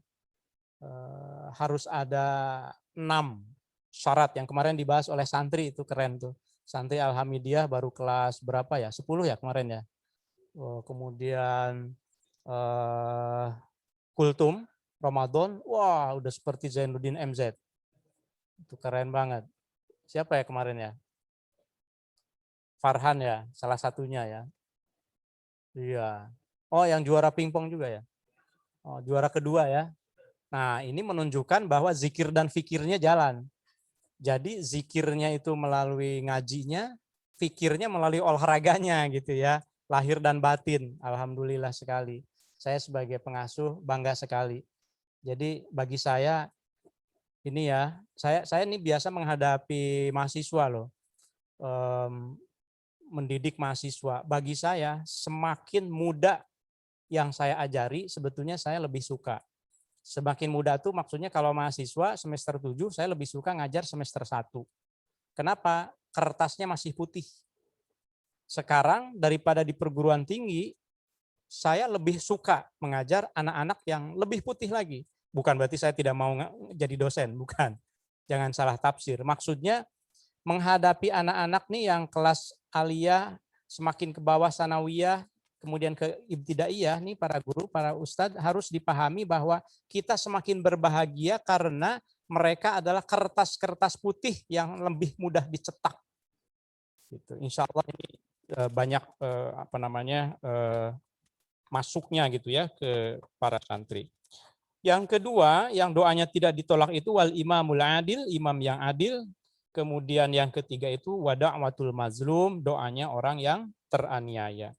Speaker 9: Harus ada 6 syarat yang kemarin dibahas oleh santri, itu keren tuh. Santri Alhamidiyah baru kelas berapa ya? 10 ya kemarin ya. Kemudian Kultum Ramadan, wah udah seperti Zainuddin MZ. Itu keren banget. Siapa ya kemarin ya? Farhan ya, salah satunya ya. Iya. Oh, yang juara pingpong juga ya? Oh, juara kedua ya. Nah, ini menunjukkan bahwa zikir dan fikirnya jalan. Jadi zikirnya itu melalui ngajinya, fikirnya melalui olahraganya gitu ya. Lahir dan batin. Alhamdulillah sekali. Saya sebagai pengasuh bangga sekali. Jadi bagi saya ini ya, saya ini biasa menghadapi mahasiswa loh. Mendidik mahasiswa. Bagi saya semakin muda yang saya ajari sebetulnya saya lebih suka. Semakin muda tuh maksudnya kalau mahasiswa semester 7 saya lebih suka ngajar semester 1. Kenapa? Kertasnya masih putih. Sekarang daripada di perguruan tinggi saya lebih suka mengajar anak-anak yang lebih putih lagi. Bukan berarti saya tidak mau jadi dosen, bukan. Jangan salah tafsir. Maksudnya menghadapi anak-anak nih yang kelas aliyah, semakin ke bawah sanawiyah, kemudian ke ibtidaiyah nih para guru, para ustadz harus dipahami bahwa kita semakin berbahagia karena mereka adalah kertas-kertas putih yang lebih mudah dicetak. Gitu. Insya Allah ini banyak masuknya gitu ya ke para santri. Yang kedua, yang doanya tidak ditolak itu wal imamul adil, imam yang adil. Kemudian yang ketiga itu wada'watul mazlum, doanya orang yang teraniaya.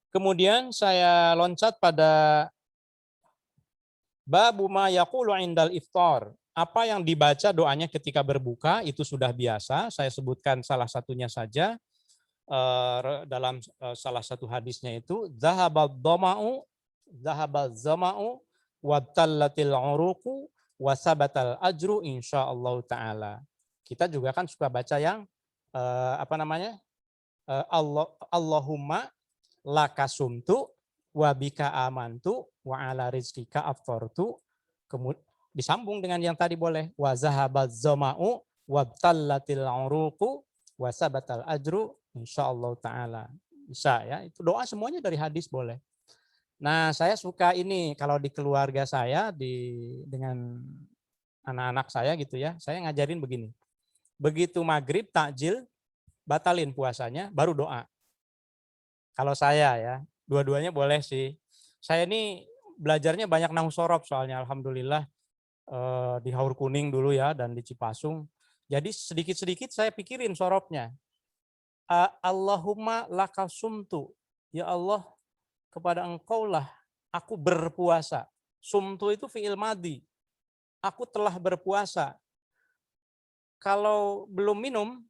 Speaker 9: Kemudian saya loncat pada babu ma yaqulu indal iftar. Apa yang dibaca doanya ketika berbuka itu sudah biasa. Saya sebutkan salah satunya saja. Dalam salah satu hadisnya itu zahabal zama'u wattallatil uruqu wasabatal ajru insyaallah taala. Kita juga kan suka baca yang Allahumma lakasumtu wa bika amantu wa ala rizqika aftartu. Kemudian disambung dengan yang tadi boleh wa zahabaz zama'u wattallatil uruqu wasabatal ajru insyaallah taala. Bisa ya, itu doa semuanya dari hadis boleh. Nah, saya suka ini kalau di keluarga saya dengan anak-anak saya gitu ya, saya ngajarin begini. Begitu maghrib takjil, batalin puasanya, baru doa. Kalau saya ya, dua-duanya boleh sih. Saya ini belajarnya banyak nahu sorob soalnya, alhamdulillah di Haur Kuning dulu ya dan di Cipasung. Jadi sedikit-sedikit saya pikirin sorobnya. Allahumma lakasumtu, ya Allah kepada engkaulah aku berpuasa. Sumtu itu fi'il madi. Aku telah berpuasa. Kalau belum minum,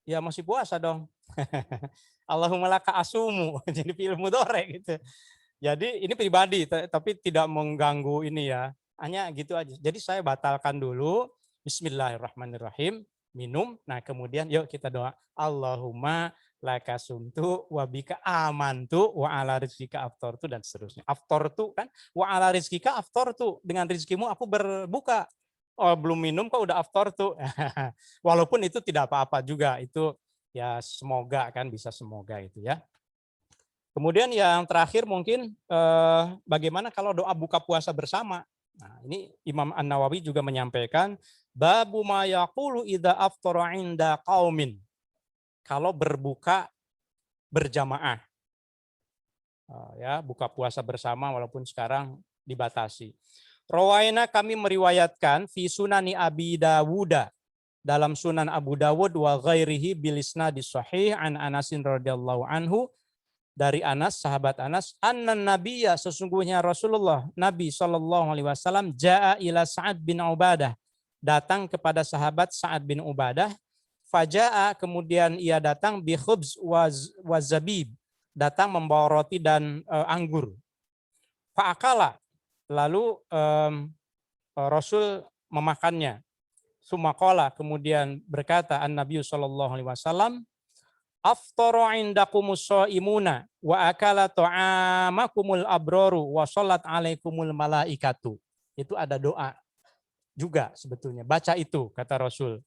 Speaker 9: ya masih puasa dong. Allahumma laka asumu, jadi fi'il mudhari gitu. Jadi ini pribadi, tapi tidak mengganggu ini ya. Hanya gitu aja. Jadi saya batalkan dulu. Bismillahirrahmanirrahim. Minum. Nah kemudian yuk kita doa. Allahumma laka sumtu wa bika amantu wa ala rizkika aftartu dan seterusnya. Aftartu kan wa ala rizkika aftartu, dengan rizkimu aku berbuka. Oh belum minum kok udah aftartu. Walaupun itu tidak apa-apa juga, itu ya semoga kan, bisa semoga itu ya. Kemudian yang terakhir mungkin bagaimana kalau doa buka puasa bersama. Nah, ini Imam An-Nawawi juga menyampaikan babu ma yaqulu idza aftara inda qaumin. Kalau berbuka berjamaah. Ya, buka puasa bersama walaupun sekarang dibatasi. Rawaina kami meriwayatkan fi sunani Abi Dawuda, dalam Sunan Abu Dawud wa ghairihi bil isnadis sahih an Anasin radhiyallahu anhu, dari Anas, sahabat Anas, annan nabiyya, sesungguhnya Rasulullah Nabi sallallahu alaihi wasallam jaa ila Sa'ad bin Ubadah, datang kepada sahabat Sa'ad bin Ubadah, fajaa, kemudian ia datang bi khubz wa zabib, datang membawa roti dan anggur. Fa'akala, lalu Rasul memakannya. Sumaqala, kemudian berkata an-Nabi sallallahu alaihi wasallam, aftara indakumus shaimuna wa akala ta'amakumul abraru wa shallat alaikumul malaikatu. Itu ada doa juga sebetulnya. Baca itu kata Rasul.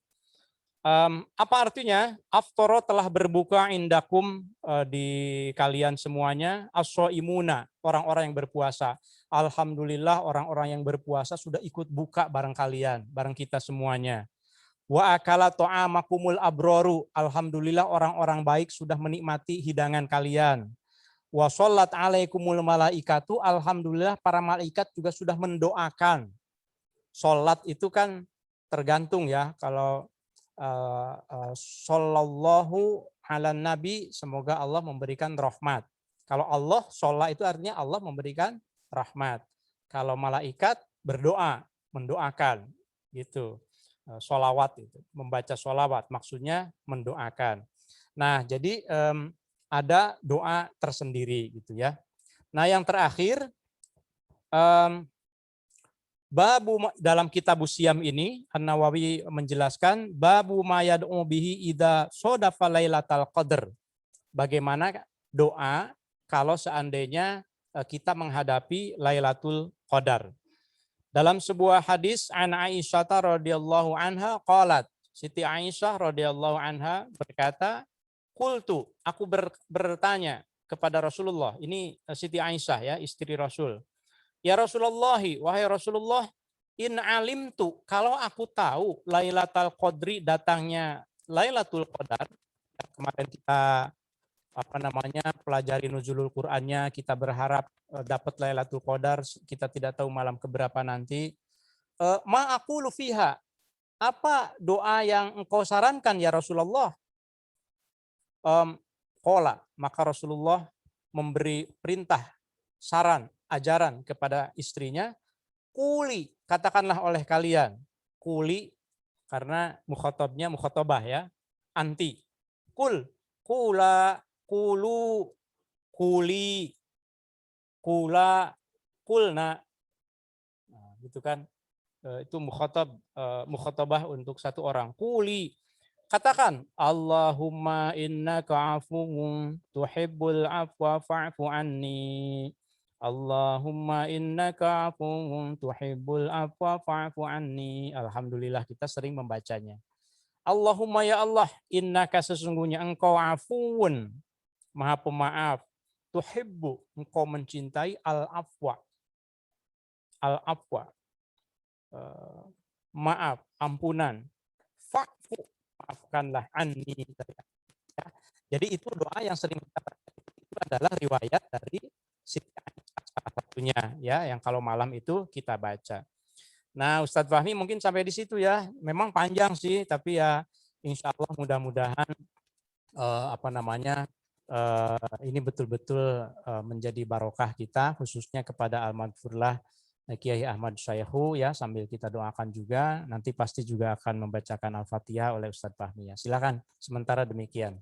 Speaker 9: Apa artinya? Aftoro telah berbuka indakum di kalian semuanya, as-shaimuna, orang-orang yang berpuasa. Alhamdulillah orang-orang yang berpuasa sudah ikut buka bareng kalian, bareng kita semuanya. Wa akala ta'amakumul abroru, alhamdulillah orang-orang baik sudah menikmati hidangan kalian. Wa shollat alaikumul malaikatu, alhamdulillah para malaikat juga sudah mendoakan. Sholat itu kan tergantung ya, kalau Sallallahu ala nabi, semoga Allah memberikan rahmat. Kalau Allah sholat itu artinya Allah memberikan rahmat. Kalau malaikat berdoa, mendoakan gitu. Sholawat itu, membaca sholawat maksudnya mendoakan. Nah, jadi ada doa tersendiri gitu ya. Nah, yang terakhir babu dalam kitab Siam ini An-Nawawi menjelaskan babu mayad'u bihi idza sodafa lailatal qadar. Bagaimana doa kalau seandainya kita menghadapi Lailatul Qadar. Dalam sebuah hadis an Aisyah radhiyallahu anha qalat, Siti Aisyah radhiyallahu anha berkata, qultu, aku bertanya kepada Rasulullah. Ini Siti Aisyah ya, istri Rasul. Ya Rasulullah, wahai Rasulullah, in alimtu, kalau aku tahu Lailatul Qadri, datangnya Lailatul Qadar, kemarin kita pelajari nuzulul Qur'annya, kita berharap dapat Lailatul Qadar, kita tidak tahu malam keberapa nanti. Ma aqulu fiha, apa doa yang engkau sarankan ya Rasulullah? Qala, maka Rasulullah memberi perintah, saran, ajaran kepada istrinya, kuli, katakanlah oleh kalian. Kuli karena mukhatabnya mukhatabah ya, anti. Kul, kula, kulu, kuli, kula, kulna. Nah, gitu kan. Itu mukhatabah untuk satu orang. Kuli, katakan, Allahumma innaka afuwun tuhibbul afwa fa'fu anni. Allahumma innaka afuwun tuhibbul afwa fa'fu anni. Alhamdulillah kita sering membacanya. Allahumma ya Allah, innaka sesungguhnya engkau afuwun, maha pemaaf. Tuhibbu, engkau mencintai al-afwa. Al-afwa. Maaf, ampunan. Fa'fu, maafkanlah anni. Jadi itu doa yang sering kita baca. Itu adalah riwayat dari Siti Aisyah salah satunya ya, yang kalau malam itu kita baca. Nah, Ustadz Fahmi mungkin sampai di situ ya. Memang panjang sih, tapi ya insya Allah mudah-mudahan ini betul-betul menjadi barokah kita, khususnya kepada Almarhumlah Kiai Ahmad Syaihu ya, sambil kita doakan juga. Nanti pasti juga akan membacakan Al-Fatihah oleh Ustadz Fahmi ya. Silakan. Sementara demikian.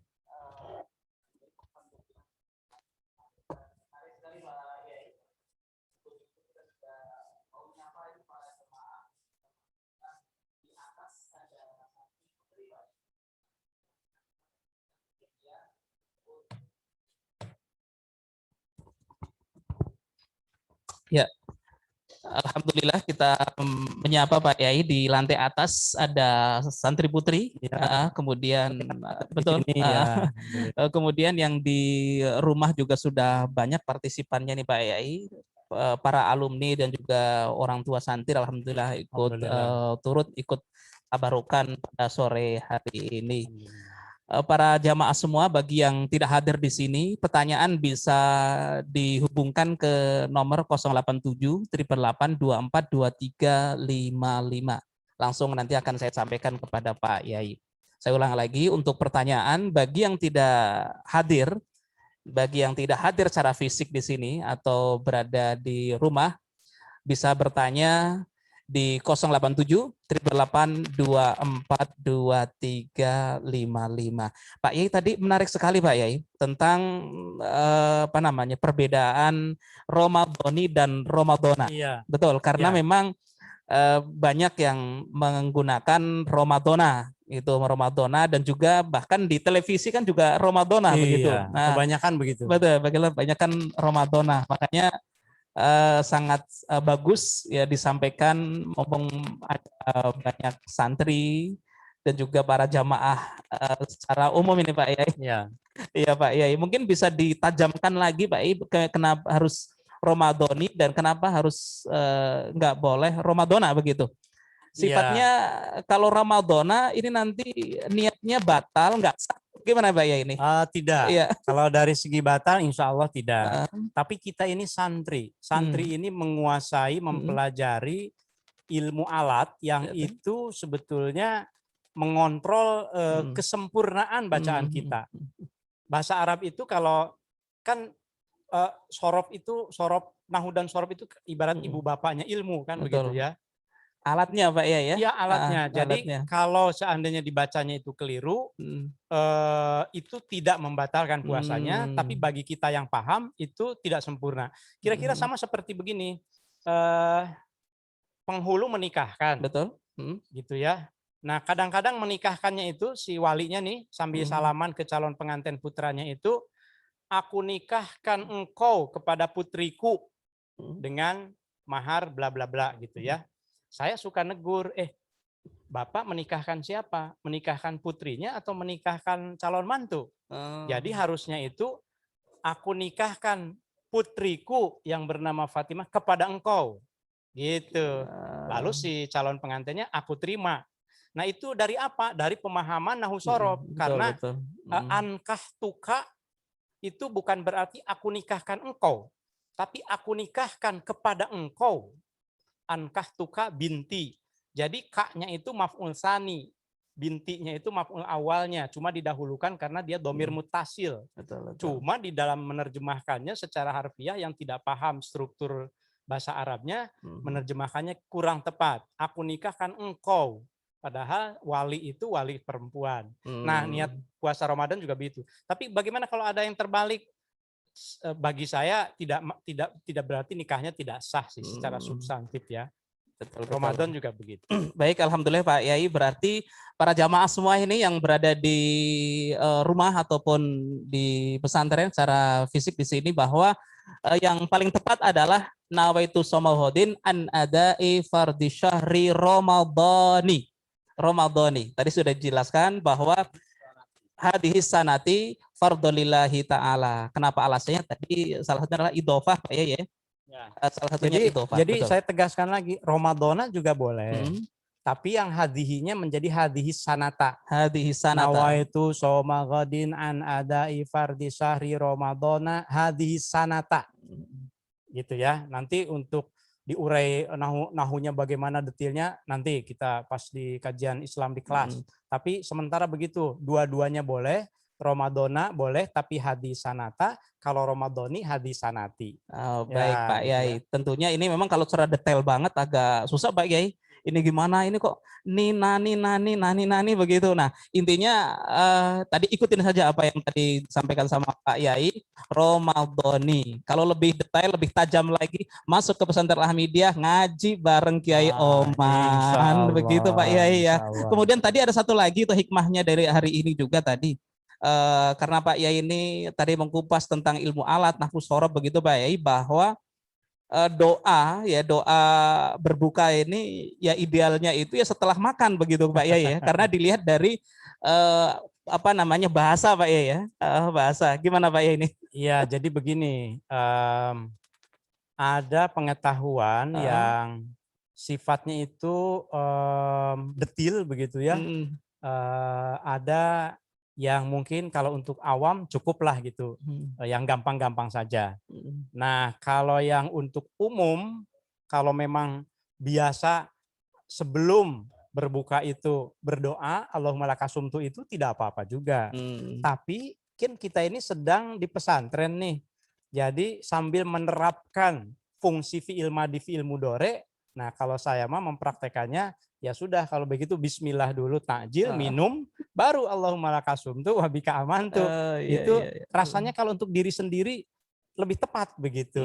Speaker 9: Ya, alhamdulillah kita menyapa Pak Yai. Di lantai atas ada santri putri, ya. Kemudian betul, ya. Kemudian yang di rumah juga sudah banyak partisipannya nih Pak Yai, para alumni dan juga orang tua santri, alhamdulillah ikut turut ikut tabarukan pada sore hari ini. Para jamaah semua, bagi yang tidak hadir di sini, pertanyaan bisa dihubungkan ke nomor 087 888 24 23 55. Langsung nanti akan saya sampaikan kepada Pak Yai. Saya ulang lagi, untuk pertanyaan bagi yang tidak hadir, secara fisik di sini atau berada di rumah, bisa bertanya di 087 888 24 23 55. Pak Yai tadi menarik sekali Pak Yai tentang perbedaan Ramadhani dan Ramadhana. Iya. Betul, karena memang banyak yang menggunakan Ramadhana dan juga bahkan di televisi kan juga Ramadhana begitu. Nah, kebanyakan begitu. Betul, kebanyakan Ramadhana. Makanya sangat bagus ya disampaikan, mumpung banyak santri
Speaker 8: dan juga para jamaah secara umum ini Pak Yai.
Speaker 9: Ya.
Speaker 8: Iya Pak Yai, mungkin bisa ditajamkan lagi Pak Yai kenapa harus Romadhoni dan kenapa harus nggak boleh Ramadhona begitu. Sifatnya kalau Ramadhona ini nanti niatnya batal nggak sah. Gimana Pak Yai ini?
Speaker 9: Tidak.
Speaker 8: Iya.
Speaker 9: Kalau dari segi batal insya Allah tidak. Tapi kita ini santri. Santri ini menguasai, mempelajari ilmu alat yang itu sebetulnya mengontrol kesempurnaan bacaan kita. Bahasa Arab itu kalau kan sorof itu, nahu dan sorof itu ibarat ibu bapaknya ilmu kan. Betul. Begitu ya.
Speaker 8: Alatnya Pak ya?
Speaker 9: Iya alatnya. Jadi kalau seandainya dibacanya itu keliru, itu tidak membatalkan puasanya, tapi bagi kita yang paham itu tidak sempurna. Kira-kira sama seperti begini, penghulu menikahkan,
Speaker 8: betul,
Speaker 9: gitu ya. Nah kadang-kadang menikahkannya itu si walinya nih sambil salaman ke calon pengantin putranya itu, aku nikahkan engkau kepada putriku dengan mahar bla bla bla gitu ya. Saya suka negur, Bapak menikahkan siapa? Menikahkan putrinya atau menikahkan calon mantu? Jadi harusnya itu aku nikahkan putriku yang bernama Fatimah kepada engkau. Gitu. Lalu si calon pengantinnya aku terima. Nah itu dari apa? Dari pemahaman nahu sorof. Karena ankah tuka itu bukan berarti aku nikahkan engkau. Tapi aku nikahkan kepada engkau. Ankah tuka binti. Jadi kaknya itu maf'ul sani. Bintinya itu maf'ul awalnya. Cuma didahulukan karena dia domir mutasil.
Speaker 8: Betul.
Speaker 9: Cuma di dalam menerjemahkannya secara harfiah yang tidak paham struktur bahasa Arabnya, menerjemahkannya kurang tepat. Aku nikahkan engkau. Padahal wali itu wali perempuan. Nah niat puasa Ramadan juga begitu. Tapi bagaimana kalau ada yang terbalik? Bagi saya tidak berarti nikahnya tidak sah sih secara substantif ya.
Speaker 8: Betul.
Speaker 9: Ramadan juga begitu.
Speaker 8: Baik, alhamdulillah Pak Yai, berarti para jamaah semua ini yang berada di rumah ataupun di pesantren secara fisik di sini bahwa yang paling tepat adalah nawaitu somauhodin an adai fardhi syahri Ramadhani. Tadi sudah dijelaskan bahwa hadhihi sanati fardholillahi ta'ala. Kenapa alasannya? Tadi salah satunya adalah idhofah Pak ya. Salah satunya idhofah.
Speaker 9: Jadi betul. Saya tegaskan lagi, Ramadhana juga boleh. Tapi yang hadihinya menjadi hadihi sanata.
Speaker 8: Hadihi sanata.
Speaker 9: Nawaitu soma ghadin an adai fardhi syahri Ramadhana hadihi sanata. Gitu ya. Nanti untuk diurai nahunya bagaimana detailnya nanti kita pas di kajian Islam di kelas. Tapi sementara begitu, dua-duanya boleh, Ramadhana boleh tapi hadis sanata, kalau Ramadhani hadis sanati.
Speaker 8: Oh, baik Pak Yai. Tentunya ini memang kalau secara detail banget agak susah Pak Yai. Ini gimana? Ini kok nani begitu. Nah, intinya tadi ikutin saja apa yang tadi disampaikan sama Pak Yai, Ramadhani. Kalau lebih detail, lebih tajam lagi, masuk ke pesantren Al-Hamidiyah, ngaji bareng Kiai Oman. Begitu Pak Yai ya. Kemudian tadi ada satu lagi tuh hikmahnya dari hari ini juga tadi. Karena Pak Yai ini tadi mengkupas tentang ilmu alat, nahwu sorof begitu Pak Yai, bahwa doa berbuka ini ya idealnya itu ya setelah makan begitu Pak Yai ya, karena dilihat dari bahasa Pak Yai ya, bahasa gimana Pak Yai ini?
Speaker 9: Iya, jadi begini, ada pengetahuan yang sifatnya itu detil begitu ya, ada yang mungkin kalau untuk awam cukuplah gitu, yang gampang-gampang saja. Nah kalau yang untuk umum, kalau memang biasa sebelum berbuka itu berdoa Allahumma lakasumtu itu tidak apa-apa juga. Tapi kan kita ini sedang di pesantren nih, jadi sambil menerapkan fungsi fi'il madhi fi'il mudhari. Nah kalau saya mah mempraktekannya ya sudah, kalau begitu bismillah dulu takjil, minum, baru Allahumma lakasumtu wa bika amantu. Itu rasanya kalau untuk diri sendiri lebih tepat begitu.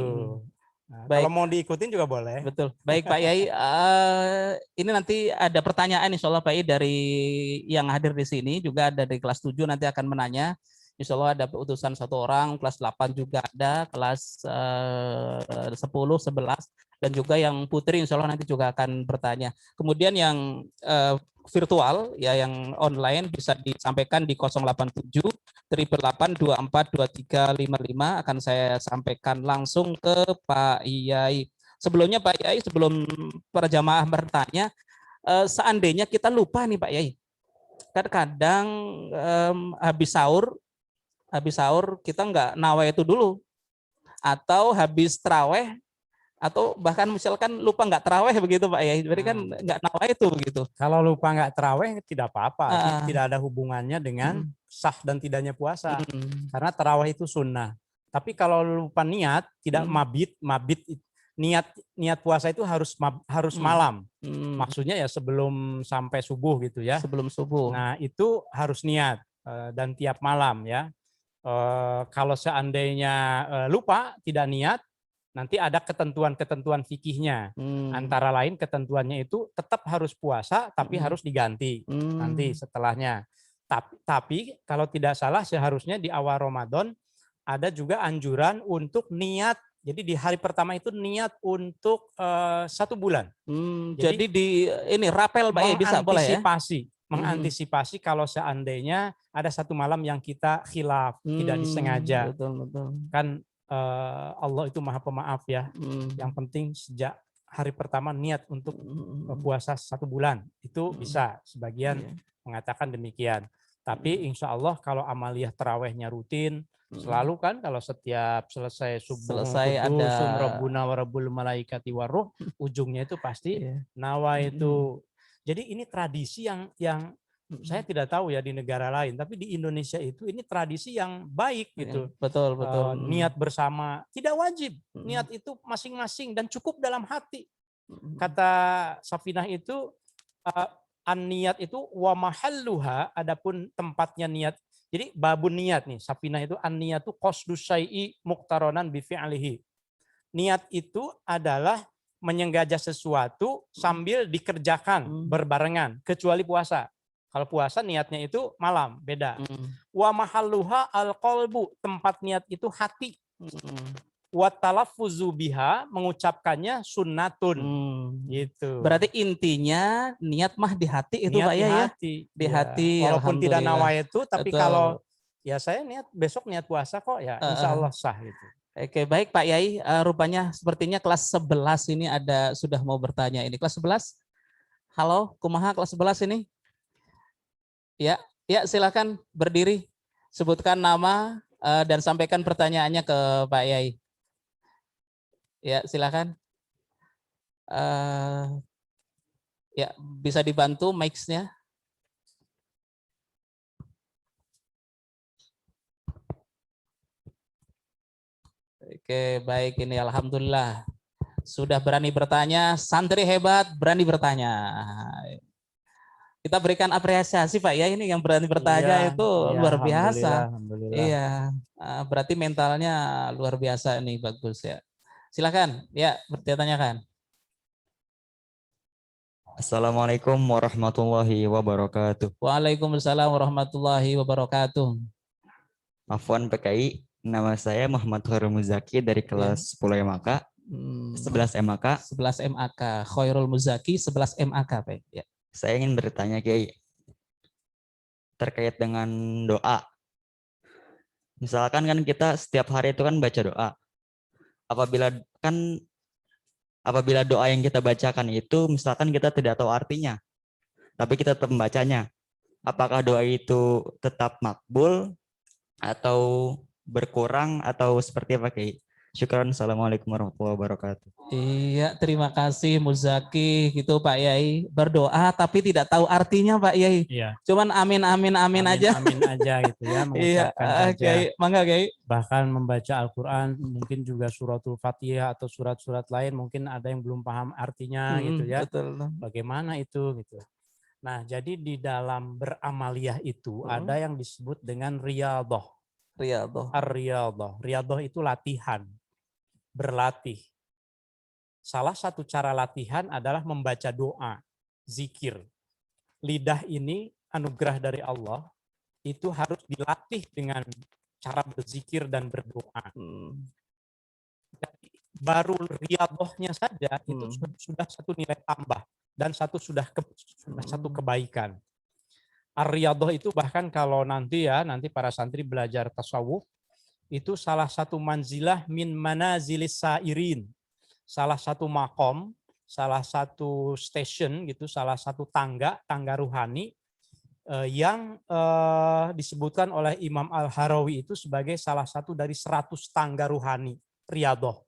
Speaker 9: Nah, kalau mau diikutin juga boleh.
Speaker 8: Betul. Baik Pak Yai, ini nanti ada pertanyaan insyaallah Pak Yai dari yang hadir di sini, juga ada dari kelas 7 nanti akan menanya. Insya Allah ada utusan 1 orang, kelas 8 juga ada, kelas 10, 11, dan juga yang putri insya Allah nanti juga akan bertanya. Kemudian yang virtual, ya yang online bisa disampaikan di 087 888 24 2355 akan saya sampaikan langsung ke Pak Yai. Sebelumnya Pak Yai, sebelum para jamaah bertanya, seandainya kita lupa nih Pak Yai, kadang habis sahur kita nggak nawaitu dulu, atau habis traweh, atau bahkan misalkan lupa nggak traweh begitu Pak Yai, berarti kan nggak nawaitu begitu.
Speaker 9: Kalau lupa nggak traweh tidak apa-apa, tidak ada hubungannya dengan sah dan tidaknya puasa, karena traweh itu sunnah. Tapi kalau lupa niat, tidak mabit niat puasa itu harus malam. Maksudnya ya sebelum sampai subuh gitu ya.
Speaker 8: Sebelum subuh.
Speaker 9: Nah itu harus niat dan tiap malam ya. Kalau seandainya lupa tidak niat, nanti ada ketentuan-ketentuan fikihnya. Antara lain ketentuannya itu tetap harus puasa, tapi harus diganti nanti setelahnya. Tapi kalau tidak salah seharusnya di awal Ramadan ada juga anjuran untuk niat. Jadi di hari pertama itu niat untuk 1 bulan.
Speaker 8: Jadi di ini rapel Pak Yai, bisa boleh ya?
Speaker 9: Mengantisipasi kalau seandainya ada 1 malam yang kita khilaf, tidak disengaja.
Speaker 8: Betul.
Speaker 9: Kan Allah itu Maha Pemaaf ya. Yang penting sejak hari pertama niat untuk puasa 1 bulan. Itu bisa, sebagian mengatakan demikian. Tapi insya Allah kalau amaliyah tarawehnya rutin, selalu kan kalau setiap selesai subuh
Speaker 8: ada
Speaker 9: Rabbuna wa Rabbul Malaikati waruh, ujungnya itu pasti nawa itu. Jadi ini tradisi yang saya tidak tahu ya di negara lain, tapi di Indonesia itu ini tradisi yang baik gitu.
Speaker 8: Betul.
Speaker 9: Niat bersama, tidak wajib. Niat itu masing-masing dan cukup dalam hati. Kata Safinah itu an-niat itu wa mahalluha, adapun tempatnya niat. Jadi babun niat nih, Safinah itu an-niyatu qasdus syai'i muqtaronan bi fi'lihi. Niat itu adalah menyenggaja sesuatu sambil dikerjakan berbarengan, kecuali puasa. Kalau puasa niatnya itu malam, beda. Wa mahalluha al-qalbu, tempat niat itu hati. Wa talaffuzu biha, mengucapkannya sunnatun. Gitu.
Speaker 8: Berarti intinya niat mah di hati itu Pak ya? Di hati.
Speaker 9: Walaupun tidak nawaitu, tapi kalau ya saya besok niat puasa kok ya, insya Allah sah gitu.
Speaker 8: Oke, baik Pak Yai, rupanya sepertinya kelas 11 ini sudah mau bertanya ini. Kelas 11? Halo, kumaha kelas 11 ini? Ya, silakan berdiri, sebutkan nama dan sampaikan pertanyaannya ke Pak Yai. Ya, silakan. Ya, bisa dibantu mic-nya. Oke, baik, ini alhamdulillah sudah berani bertanya, santri hebat berani bertanya. Kita berikan apresiasi Pak ya, ini yang berani bertanya itu luar biasa.
Speaker 9: Alhamdulillah.
Speaker 8: Iya, berarti mentalnya luar biasa ini, bagus ya. Silakan, ya bertanyakan.
Speaker 6: Assalamualaikum warahmatullahi wabarakatuh.
Speaker 8: Waalaikumsalam warahmatullahi wabarakatuh.
Speaker 6: Afwan PKI, nama saya Muhammad Khairul Muzaki dari kelas 10 MAK, 11 MAK.
Speaker 8: 11 MAK, Khairul Muzaki 11 MAK Pak. Ya.
Speaker 6: Saya ingin bertanya Kiai terkait dengan doa. Misalkan kan kita setiap hari itu kan baca doa. Apabila doa yang kita bacakan itu misalkan kita tidak tahu artinya, tapi kita tetap membacanya, apakah doa itu tetap makbul atau berkurang atau seperti apa Kiai? Syukran. Assalamualaikum warahmatullahi wabarakatuh.
Speaker 8: Iya, terima kasih Muzaki gitu Pak Yai. Berdoa tapi tidak tahu artinya Pak Yai.
Speaker 9: Iya.
Speaker 8: Cuman amin aja.
Speaker 9: Amin aja gitu ya, mengucapkan saja.
Speaker 8: Kiai, mangga Kiai.
Speaker 9: Bahkan membaca Al-Qur'an, mungkin juga suratul Fatihah atau surat-surat lain mungkin ada yang belum paham artinya gitu ya.
Speaker 8: Betul.
Speaker 9: Bagaimana itu gitu. Nah, jadi di dalam beramaliyah itu ada yang disebut dengan riyadhah. Ar-riyadhah. Riyadhah itu latihan. Berlatih. Salah satu cara latihan adalah membaca doa, zikir. Lidah ini anugerah dari Allah. itu harus dilatih dengan cara berzikir dan berdoa. Jadi baru riyadhahnya saja itu sudah satu nilai tambah dan sudah satu kebaikan. Ar-riyadhah itu bahkan kalau nanti para santri belajar tasawuf, itu salah satu manzilah min manazilis sairin. Salah satu makom, salah satu station gitu, salah satu tangga ruhani yang disebutkan oleh Imam Al-Harawi itu sebagai salah satu dari 100 tangga ruhani, riyadhah.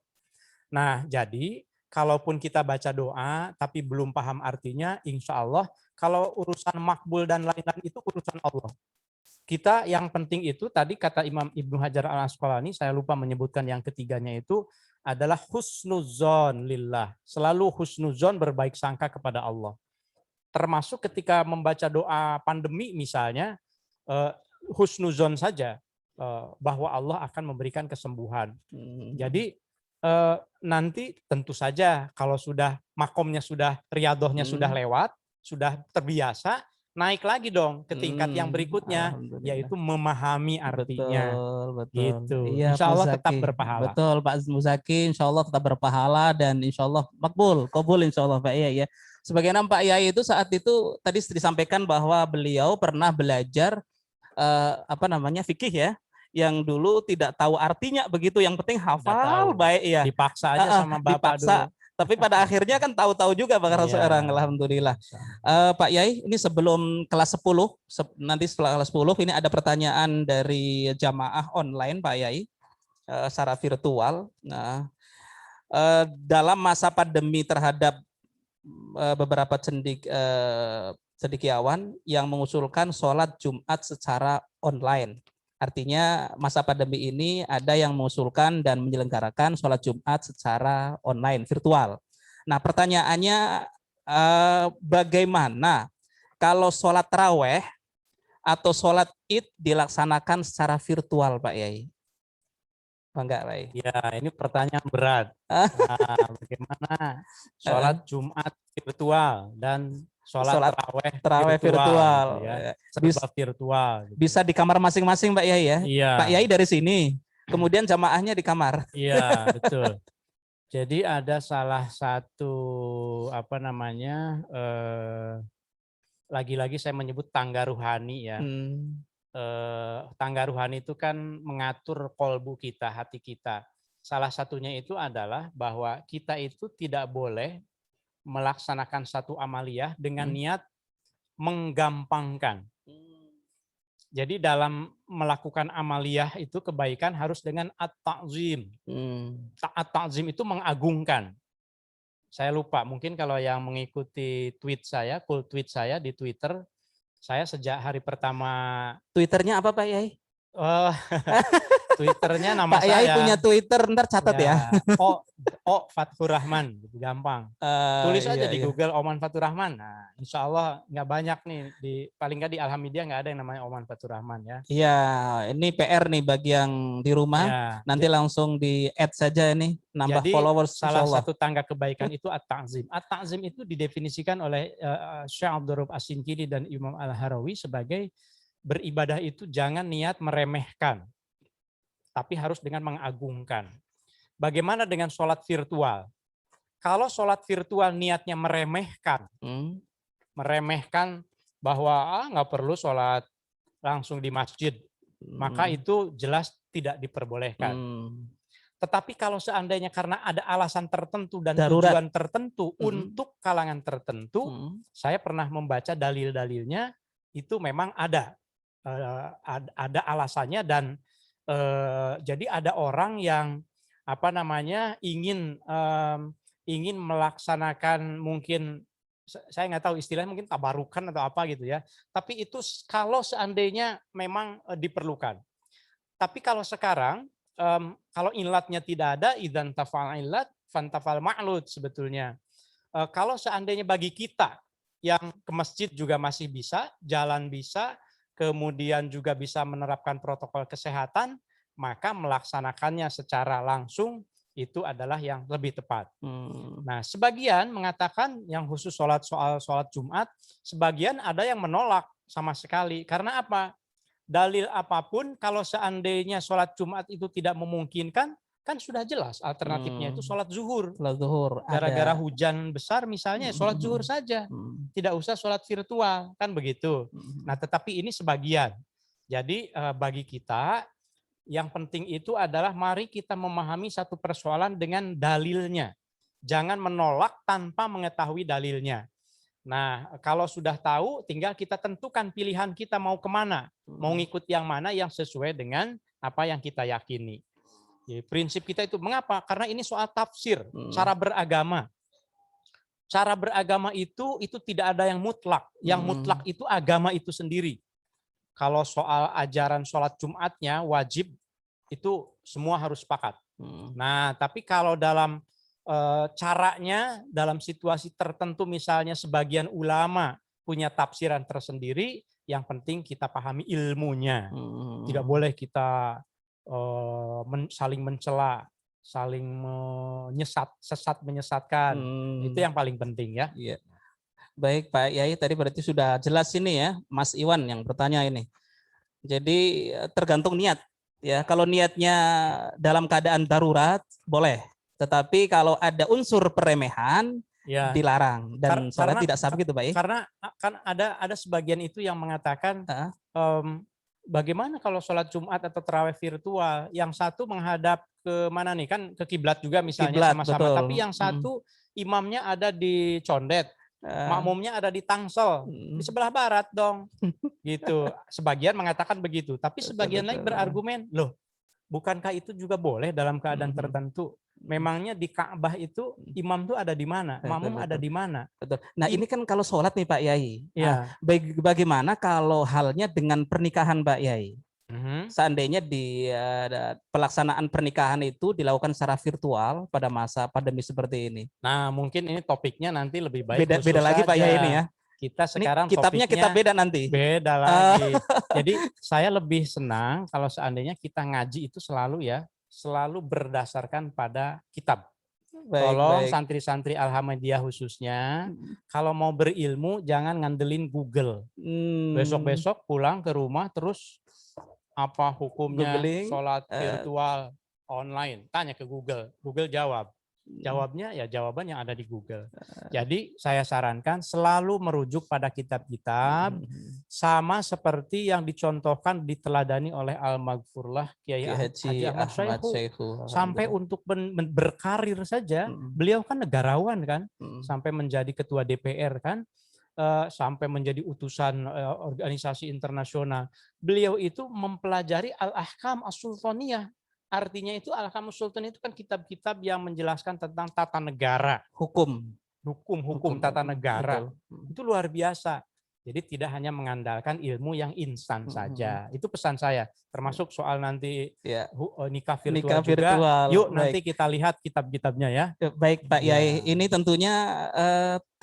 Speaker 9: Nah, jadi kalaupun kita baca doa tapi belum paham artinya, insya Allah kalau urusan makbul dan lain-lain itu urusan Allah. Kita yang penting itu tadi kata Imam Ibnu Hajar Al-Asqalani, saya lupa menyebutkan yang ketiganya itu adalah husnuzon lillah. Selalu husnuzon, berbaik sangka kepada Allah. Termasuk ketika membaca doa pandemi misalnya, husnuzon saja bahwa Allah akan memberikan kesembuhan. Jadi nanti tentu saja kalau sudah makomnya sudah riyadhahnya sudah lewat, sudah terbiasa, naik lagi dong ke tingkat yang berikutnya, yaitu memahami artinya.
Speaker 8: Betul.
Speaker 9: Gitu.
Speaker 8: Iya,
Speaker 9: Insya Allah
Speaker 8: Pak
Speaker 9: tetap
Speaker 8: Zaki.
Speaker 9: berpahala.
Speaker 8: Betul, Pak Muzaki. Insya Allah tetap berpahala dan insya Allah kabul insya Allah, Pak Yai ya. Sebagaimana Pak Yai itu saat itu tadi disampaikan bahwa beliau pernah belajar fikih ya, yang dulu tidak tahu artinya begitu, yang penting hafal baik ya.
Speaker 9: Dipaksa aja sama Bapak dulu.
Speaker 8: Tapi pada akhirnya kan tahu-tahu juga Pak seorang, alhamdulillah. Pak Yai, ini sebelum kelas 10, nanti setelah kelas 10 ini ada pertanyaan dari jamaah online Pak Yai, secara virtual. Nah, dalam masa pandemi terhadap beberapa cendekiawan yang mengusulkan sholat Jumat secara online. Artinya masa pandemi ini ada yang mengusulkan dan menyelenggarakan sholat Jumat secara online, virtual. Nah pertanyaannya bagaimana kalau sholat taraweh atau sholat id dilaksanakan secara virtual Pak Yai? Enggak, Pak Yai?
Speaker 9: Ya, ini pertanyaan berat. Nah, bagaimana sholat Jumat virtual dan sholat taraweh virtual ya. Serba virtual. Gitu.
Speaker 8: Bisa di kamar masing-masing Pak Yai ya?
Speaker 9: Iya.
Speaker 8: Pak Yai dari sini, kemudian jamaahnya di kamar.
Speaker 9: Iya, betul. Jadi ada salah satu lagi-lagi saya menyebut tangga ruhani ya. Tangga ruhani itu kan mengatur kolbu kita, hati kita. Salah satunya itu adalah bahwa kita itu tidak boleh melaksanakan satu amaliyah dengan niat menggampangkan. Jadi dalam melakukan amaliyah itu kebaikan harus dengan at-ta'zim. At-ta'zim itu mengagungkan. Saya lupa, mungkin kalau yang mengikuti tweet saya, tweet saya di Twitter, saya sejak hari pertama.
Speaker 8: Twitternya apa Pak Yai?
Speaker 9: Twitternya nama
Speaker 8: Pak Yai punya Twitter, ntar catat ya.
Speaker 9: Fathur Rahman, gampang. Tulis aja di Google Oman Fathur Rahman. Nah, insya Allah nggak banyak nih, paling nggak di Alhamdulillah nggak ada yang namanya Oman Fathur Rahman ya.
Speaker 8: Iya, ini PR nih bagi yang di rumah. Ya, nanti langsung di add saja ini, nambah followers.
Speaker 9: Salah satu tangga kebaikan itu at-ta'zim. At-ta'zim itu didefinisikan oleh Syekh Abdurrahman As-Sinkili dan Imam Al-Harawi sebagai beribadah itu jangan niat meremehkan, tapi harus dengan mengagungkan. Bagaimana dengan sholat virtual? Kalau sholat virtual niatnya meremehkan, meremehkan bahwa nggak perlu sholat langsung di masjid, maka itu jelas tidak diperbolehkan. Tetapi kalau seandainya karena ada alasan tertentu dan tujuan tertentu untuk kalangan tertentu, saya pernah membaca dalil-dalilnya, itu memang ada alasannya dan jadi ada orang yang ingin melaksanakan, mungkin saya nggak tahu istilahnya, mungkin tabarukan atau apa gitu ya. Tapi itu kalau seandainya memang diperlukan. Tapi kalau sekarang kalau ilatnya tidak ada, idzan tafal ilat fantafal ma'lud sebetulnya. Kalau seandainya bagi kita yang ke masjid juga masih bisa, jalan bisa, kemudian juga bisa menerapkan protokol kesehatan, maka melaksanakannya secara langsung itu adalah yang lebih tepat. Nah, sebagian mengatakan yang khusus sholat Jumat, sebagian ada yang menolak sama sekali. Karena apa? dalil apapun kalau seandainya sholat Jumat itu tidak memungkinkan, kan sudah jelas alternatifnya itu sholat zuhur.
Speaker 8: Sholat zuhur.
Speaker 9: Gara-gara
Speaker 8: Ada.
Speaker 9: hujan besar misalnya sholat zuhur saja. Tidak usah sholat virtual, kan begitu. Nah, tetapi ini sebagian. Jadi bagi kita yang penting itu adalah mari kita memahami satu persoalan dengan dalilnya. Jangan menolak tanpa mengetahui dalilnya. Nah, kalau sudah tahu, tinggal kita tentukan pilihan kita mau kemana. Mau ngikut yang mana yang sesuai dengan apa yang kita yakini. Jadi, prinsip kita itu mengapa? Karena ini soal tafsir, cara beragama. Cara beragama itu tidak ada yang mutlak. Yang mutlak itu agama itu sendiri. Kalau soal ajaran sholat Jumatnya wajib, itu semua harus sepakat. Nah, tapi kalau dalam caranya, dalam situasi tertentu misalnya sebagian ulama punya tafsiran tersendiri, yang penting kita pahami ilmunya. Tidak boleh kita saling mencela, saling sesat menyesatkan. Itu yang paling penting ya.
Speaker 8: Iya. Baik Pak Yai, tadi berarti sudah jelas ini ya, Mas Iwan yang bertanya ini. Jadi tergantung niat ya. Kalau niatnya dalam keadaan darurat boleh, tetapi kalau ada unsur peremehan
Speaker 9: ya,
Speaker 8: dilarang dan sholat tidak sah gitu Pak Yai.
Speaker 9: Karena kan ada sebagian itu yang mengatakan bagaimana kalau sholat Jumat atau tarawih virtual, yang satu menghadap ke mana nih, kan ke kiblat juga misalnya sama-sama, tapi yang satu imamnya ada di Condet, makmumnya ada di Tangsel, di sebelah barat dong, gitu. Sebagian mengatakan begitu, tapi sebagian lain berargumen, loh, bukankah itu juga boleh dalam keadaan tertentu? Memangnya di Ka'bah itu imam tuh ada di mana, makmum ada di mana?
Speaker 8: Betul. Nah ini kan kalau sholat nih Pak Yai.
Speaker 9: Ya.
Speaker 8: Bagaimana kalau halnya dengan pernikahan Pak Yai? Seandainya di pelaksanaan pernikahan itu dilakukan secara virtual pada masa pandemi seperti ini.
Speaker 9: Nah mungkin ini topiknya nanti lebih baik
Speaker 8: beda lagi Pak Yai ini ya.
Speaker 9: Kita sekarang
Speaker 8: ini kitabnya kita beda nanti.
Speaker 9: Beda lagi. Jadi saya lebih senang kalau seandainya kita ngaji itu selalu berdasarkan pada kitab. Tolong santri-santri Alhamdulillah khususnya, kalau mau berilmu jangan ngandelin Google. Besok-besok pulang ke rumah terus apa hukumnya sholat virtual online? Tanya ke Google, Google jawab. Jawabnya ya jawaban yang ada di Google. Jadi saya sarankan selalu merujuk pada kitab-kitab, sama seperti yang dicontohkan diteladani oleh Al-Maghfurlah Kiai Haji Ahmad Syaihu. Sampai untuk berkarir saja, beliau kan negarawan kan, sampai menjadi ketua DPR kan, sampai menjadi utusan organisasi internasional. Beliau itu mempelajari Al-Ahkam As-Sultaniyah. Artinya itu Al-Ahkamus Sultan itu kan kitab-kitab yang menjelaskan tentang tata negara, hukum tata negara. Itu luar biasa. Jadi tidak hanya mengandalkan ilmu yang instan saja. Itu pesan saya. Termasuk soal nanti nikah virtual juga. Yuk nanti kita lihat kitab-kitabnya ya.
Speaker 8: Baik Pak Yai, ini tentunya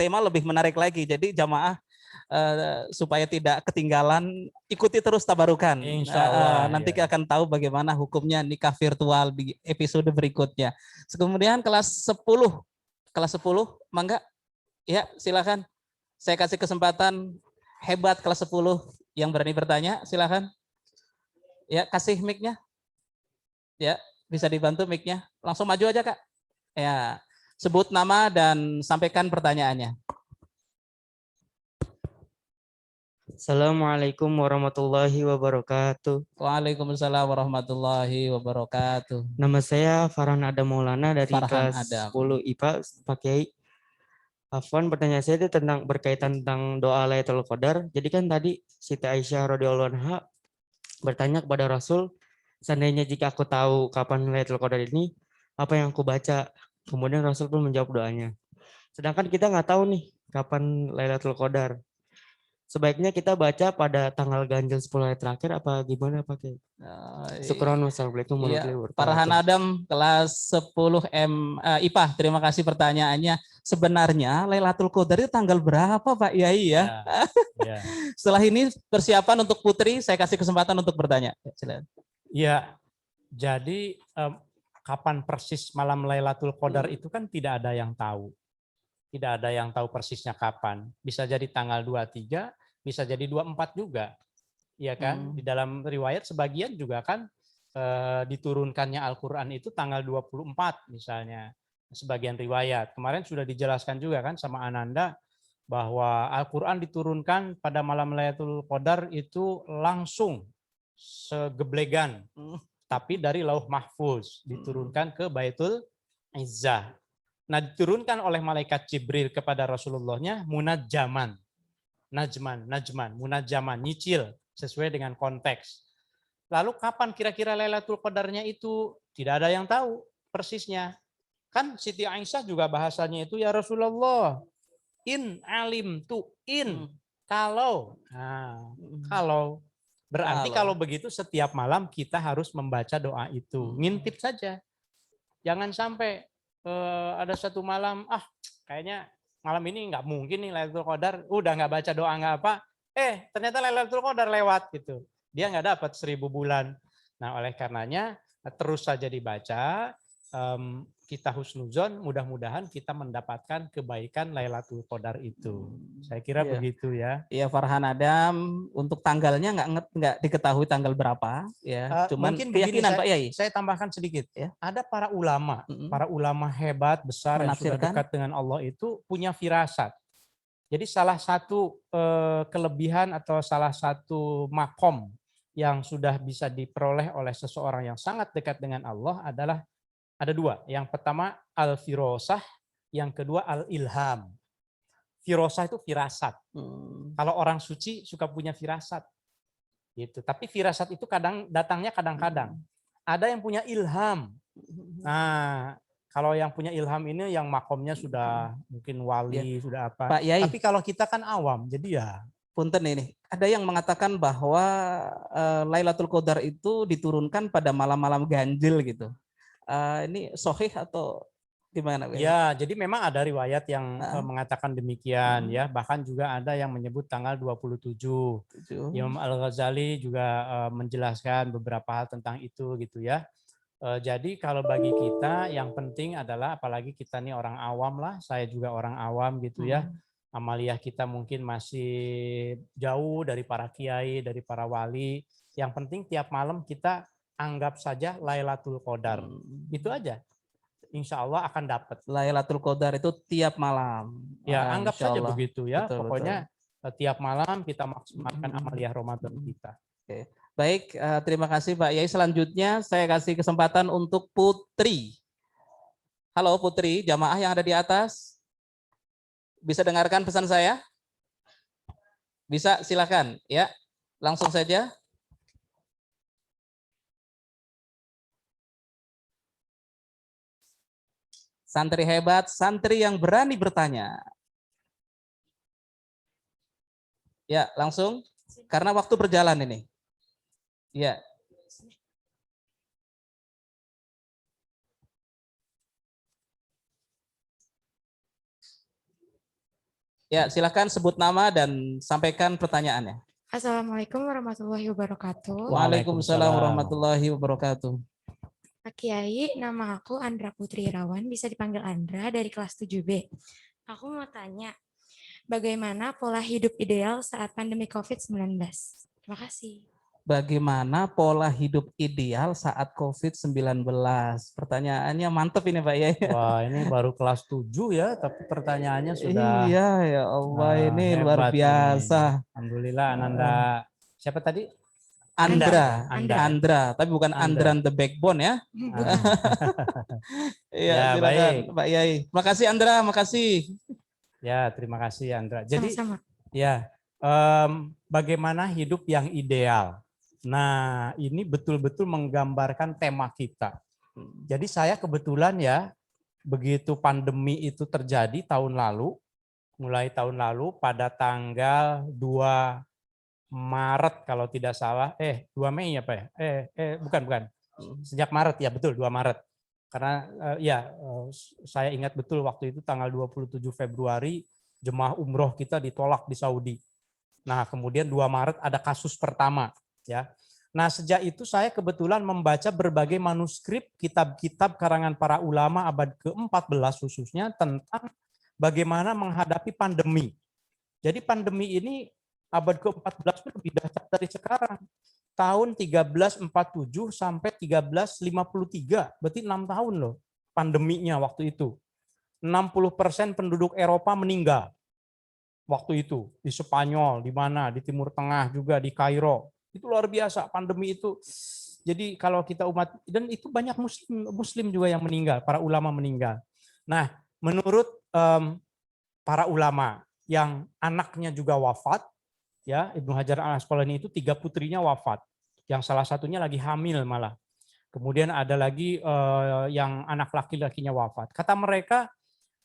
Speaker 8: tema lebih menarik lagi. Jadi jamaah supaya tidak ketinggalan, ikuti terus tabarukan.
Speaker 9: Insya Allah,
Speaker 8: nanti kita akan tahu bagaimana hukumnya nikah virtual di episode berikutnya. Kemudian kelas 10, mangga, ya silakan. Saya kasih kesempatan hebat kelas 10 yang berani bertanya, silakan. Ya kasih mic-nya. Ya bisa dibantu mic-nya. Langsung maju aja Kak. Ya sebut nama dan sampaikan pertanyaannya.
Speaker 7: Assalamualaikum warahmatullahi wabarakatuh.
Speaker 8: Waalaikumsalam warahmatullahi wabarakatuh.
Speaker 7: Nama saya Farhan Adam Maulana dari
Speaker 8: Farhan
Speaker 7: kelas
Speaker 8: Adam.
Speaker 7: 10 IPA, Pak Kiai. Afwan, pertanyaan saya itu tentang berkaitan tentang doa Lailatul Qadar. Jadi kan tadi Siti Aisyah radhiyallahu anha bertanya kepada Rasul, seandainya jika aku tahu kapan Lailatul Qadar ini, apa yang aku baca? Kemudian Rasul pun menjawab doanya. Sedangkan kita nggak tahu nih kapan Lailatul Qadar. Sebaiknya kita baca pada tanggal ganjil 10 hari terakhir apa gimana Pak Kiai? Syukron, wassalamualaikum warahmatullahi wabarakatuh.
Speaker 8: Farhan Adam kelas 10 IPA, terima kasih pertanyaannya. Sebenarnya Lailatul Qadar itu tanggal berapa Pak Yai ya? Setelah ini persiapan untuk Putri, saya kasih kesempatan untuk bertanya.
Speaker 9: Ya, jadi kapan persis malam Lailatul Qadar itu kan tidak ada yang tahu. Tidak ada yang tahu persisnya kapan. Bisa jadi tanggal 23, bisa jadi 24 juga. ya kan? Di dalam riwayat sebagian juga kan diturunkannya Al-Qur'an itu tanggal 24 misalnya. Sebagian riwayat. Kemarin sudah dijelaskan juga kan sama Ananda bahwa Al-Qur'an diturunkan pada malam Lailatul Qadar itu langsung segeblegan. Tapi dari Lauh Mahfuz diturunkan ke Baitul Izzah. Nah, diturunkan oleh malaikat Jibril kepada Rasulullahnya munajjaman. Najman, munajjaman, nyicil sesuai dengan konteks. Lalu kapan kira-kira Lailatul Qadarnya itu? Tidak ada yang tahu persisnya. Kan Siti Aisyah juga bahasanya itu ya Rasulullah, in alim tu in kalau. Nah, kalau berarti kalau begitu setiap malam kita harus membaca doa itu. Ngintip saja. Jangan sampai ada satu malam, kayaknya malam ini nggak mungkin nih Lailatul Qadar, udah nggak baca doa nggak apa, ternyata Lailatul Qadar lewat gitu. Dia nggak dapat 1000 bulan. Nah, oleh karenanya terus saja dibaca, kita husnuzon, mudah-mudahan kita mendapatkan kebaikan Lailatul Qadar itu. Saya kira begitu ya.
Speaker 8: Iya, Farhan Adam, untuk tanggalnya nggak diketahui tanggal berapa ya. Cuman
Speaker 9: mungkin
Speaker 8: keyakinan Pak Yai.
Speaker 9: Saya tambahkan sedikit ya. Ada para ulama hebat besar yang sudah dekat dengan Allah itu punya firasat. Jadi salah satu kelebihan atau salah satu makom yang sudah bisa diperoleh oleh seseorang yang sangat dekat dengan Allah adalah ada dua. Yang pertama al-firosah, yang kedua al-ilham. Firosah itu firasat. Kalau orang suci suka punya firasat. Gitu. Tapi firasat itu datangnya kadang-kadang. Ada yang punya ilham. Nah, kalau yang punya ilham ini yang makomnya sudah mungkin wali, sudah apa.
Speaker 8: Pak Yai.
Speaker 9: Tapi kalau kita kan awam, jadi ya.
Speaker 8: Punten ini, ada yang mengatakan bahwa Lailatul Qadar itu diturunkan pada malam-malam ganjil gitu. Ini sahih atau gimana?
Speaker 9: Ya, jadi memang ada riwayat yang mengatakan demikian ya. Bahkan juga ada yang menyebut tanggal 27. Imam Al-Ghazali juga menjelaskan beberapa hal tentang itu gitu ya. Jadi kalau bagi kita yang penting adalah, apalagi kita nih orang awam lah, saya juga orang awam gitu ya. Amaliyah kita mungkin masih jauh dari para kiai, dari para wali. Yang penting tiap malam kita anggap saja Lailatul Qadar. Itu aja. Insya Allah akan dapat.
Speaker 8: Lailatul Qadar itu tiap malam.
Speaker 9: Ya, anggap saja begitu ya.
Speaker 8: Betul,
Speaker 9: pokoknya tiap malam kita maksimalkan amaliyah Ramadan kita.
Speaker 8: Oke. Baik, terima kasih Pak Yai. Selanjutnya saya kasih kesempatan untuk Putri. Halo Putri, jamaah yang ada di atas. Bisa dengarkan pesan saya? Bisa, silakan ya. Langsung saja. Santri hebat, santri yang berani bertanya. Ya, langsung. Karena waktu berjalan ini. Ya. Ya, silakan sebut nama dan sampaikan pertanyaannya.
Speaker 10: Assalamualaikum warahmatullahi wabarakatuh.
Speaker 8: Waalaikumsalam warahmatullahi wabarakatuh.
Speaker 10: Pak Kiai, nama aku Andra Putri Irawan, bisa dipanggil Andra dari kelas 7B. Aku mau tanya, bagaimana pola hidup ideal saat pandemi COVID-19? Terima kasih.
Speaker 8: Bagaimana pola hidup ideal saat COVID-19? Pertanyaannya mantap ini Pak ya.
Speaker 9: Wah, ini baru kelas 7 ya, tapi pertanyaannya sudah.
Speaker 8: Iya, ya Allah, ini luar biasa.
Speaker 9: Ini. Alhamdulillah, Ananda. Siapa tadi?
Speaker 8: Andra, tapi bukan Andran the Backbone ya. Iya,
Speaker 9: ya,
Speaker 8: silakan
Speaker 9: baik.
Speaker 8: Pak Yai. Makasih Andra, makasih.
Speaker 9: Ya, terima kasih Andra. Jadi,
Speaker 10: sama-sama.
Speaker 9: Ya, bagaimana hidup yang ideal? Nah, ini betul-betul menggambarkan tema kita. Jadi saya kebetulan ya, begitu pandemi itu terjadi mulai tahun lalu pada tanggal 2 Maret kalau tidak salah, 2 Mei apa ya? Bukan. Sejak Maret ya, betul 2 Maret. Karena saya ingat betul waktu itu tanggal 27 Februari jemaah umroh kita ditolak di Saudi. Nah, kemudian 2 Maret ada kasus pertama ya. Nah, sejak itu saya kebetulan membaca berbagai manuskrip kitab-kitab karangan para ulama abad ke-14 khususnya tentang bagaimana menghadapi pandemi. Jadi pandemi ini Abad ke-14 itu lebih dahsyat dari sekarang. Tahun 1347 sampai 1353, berarti 6 tahun loh pandeminya waktu itu. 60% penduduk Eropa meninggal waktu itu, di Spanyol, di mana, di Timur Tengah juga, di Kairo. Itu luar biasa pandemi itu. Jadi kalau kita umat, dan itu banyak muslim juga yang meninggal, para ulama meninggal. Nah, menurut para ulama yang anaknya juga wafat, ya, Ibnu Hajar al-Asqalani itu 3 putrinya wafat, yang salah satunya lagi hamil malah. Kemudian ada lagi yang anak laki-lakinya wafat. Kata mereka,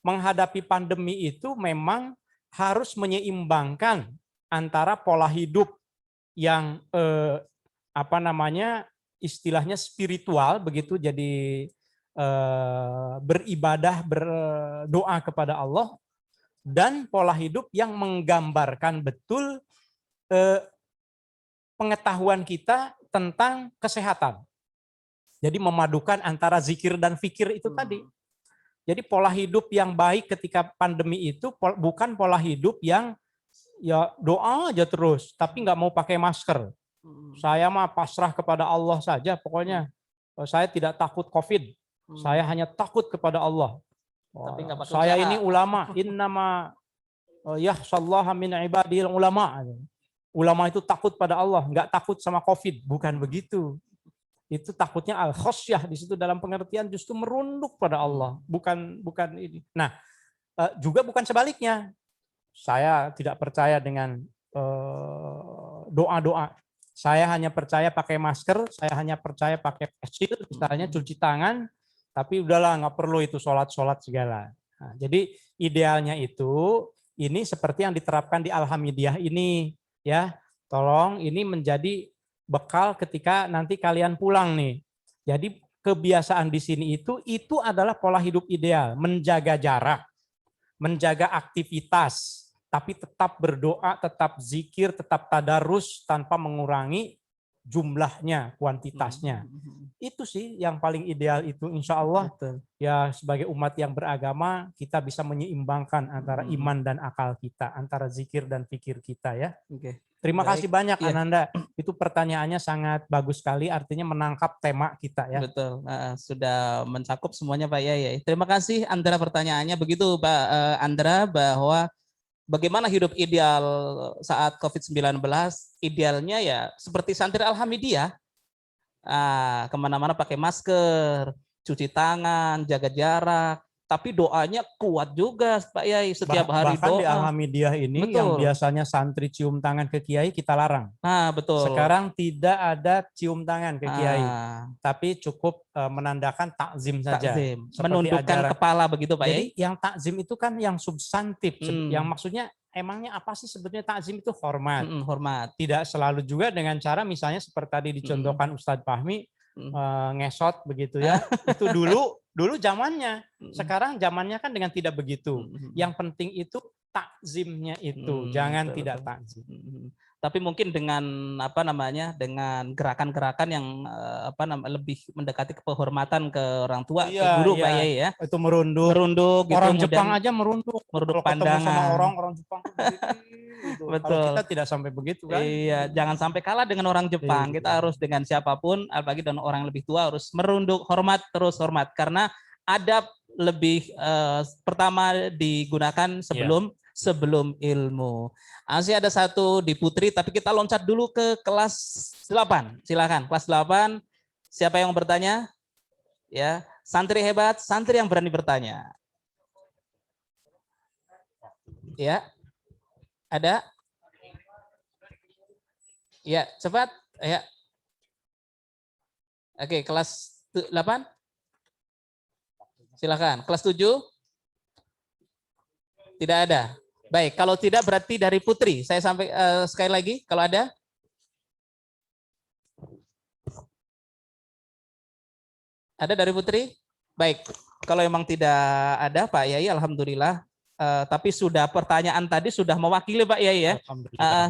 Speaker 9: menghadapi pandemi itu memang harus menyeimbangkan antara pola hidup yang istilahnya spiritual begitu, jadi beribadah, berdoa kepada Allah, dan pola hidup yang menggambarkan betul pengetahuan kita tentang kesehatan. Jadi memadukan antara zikir dan fikir itu tadi. Jadi pola hidup yang baik ketika pandemi itu bukan pola hidup yang ya doa aja terus, tapi nggak mau pakai masker. Saya mah pasrah kepada Allah saja, pokoknya saya tidak takut COVID. Saya hanya takut kepada Allah.
Speaker 8: Tapi nggak pakai
Speaker 9: Saya
Speaker 8: usaha.
Speaker 9: ini ulama, innama yahsallaha min ibadil ulama. Ulama itu takut pada Allah, nggak takut sama COVID, bukan begitu. Itu takutnya al-khosyah, di situ dalam pengertian justru merunduk pada Allah, bukan ini. Nah, juga bukan sebaliknya. Saya tidak percaya dengan doa-doa. Saya hanya percaya pakai masker, saya hanya percaya pakai face shield, misalnya cuci tangan, tapi udahlah nggak perlu itu sholat segala. Nah, jadi idealnya itu ini seperti yang diterapkan di Alhamidiyah ini, ya. Tolong ini menjadi bekal ketika nanti kalian pulang nih. Jadi kebiasaan di sini itu adalah pola hidup ideal, menjaga jarak, menjaga aktivitas, tapi tetap berdoa, tetap zikir, tetap tadarus tanpa mengurangi jumlahnya, kuantitasnya. Itu sih yang paling ideal itu, insya Allah. Ya sebagai umat yang beragama kita bisa menyeimbangkan antara iman dan akal kita, antara zikir dan pikir kita ya. Terima kasih banyak Ananda. Itu pertanyaannya sangat bagus sekali, artinya menangkap tema kita ya.
Speaker 8: Betul, sudah mencakup semuanya Pak Yai. Terima kasih Andra pertanyaannya. Begitu Pak Andra, bahwa bagaimana hidup ideal saat COVID-19, idealnya ya seperti santri Alhamidiyah, kemana-mana pakai masker, cuci tangan, jaga jarak, tapi doanya kuat juga Pak Yai, setiap hari
Speaker 9: bahkan
Speaker 8: doa.
Speaker 9: di Alhamidiyah ini
Speaker 8: Betul.
Speaker 9: yang biasanya santri cium tangan ke kiai kita larang.
Speaker 8: Nah, betul.
Speaker 9: Sekarang tidak ada cium tangan ke kiai, tapi cukup menandakan takzim saja.
Speaker 8: Takzim.
Speaker 9: Seperti
Speaker 8: Menundukkan
Speaker 9: ajaran.
Speaker 8: kepala begitu Pak Yai.
Speaker 9: Jadi yang takzim itu kan yang substantif, yang maksudnya emangnya apa sih sebetulnya takzim itu hormat.
Speaker 8: Hormat.
Speaker 9: Tidak selalu juga dengan cara misalnya seperti tadi dicontohkan Ustadz Fahmi, ngesot begitu ya. Itu dulu zamannya. Sekarang zamannya kan dengan tidak begitu. Yang penting itu takzimnya itu, jangan tidak takzim.
Speaker 8: Tapi mungkin dengan dengan gerakan-gerakan yang lebih mendekati kehormatan ke orang tua, ke guru Pak Yai ya.
Speaker 9: Itu merunduk gitu,
Speaker 8: Orang
Speaker 9: Jepang aja merunduk
Speaker 8: pandangan
Speaker 9: sama orang Jepang gitu.
Speaker 8: Betul.
Speaker 9: Kalau kita tidak sampai begitu kan.
Speaker 8: Iya, jangan sampai kalah dengan orang Jepang. Kita harus dengan siapapun, apalagi dengan orang lebih tua, harus merunduk, hormat, terus hormat, karena adab lebih pertama digunakan sebelum ilmu. Masih ada satu di Putri, tapi kita loncat dulu ke kelas 8. Silakan, kelas 8. Siapa yang bertanya? Ya, santri hebat, santri yang berani bertanya. Ya. Ada? Ya, cepat. Ya. Oke, kelas 8. Silakan. Kelas 7? Tidak ada. Baik, kalau tidak berarti dari Putri. Saya sampai sekali lagi, kalau ada. Ada dari Putri? Baik, kalau memang tidak ada Pak Yai, alhamdulillah. Tapi sudah pertanyaan tadi sudah mewakili Pak Yai ya.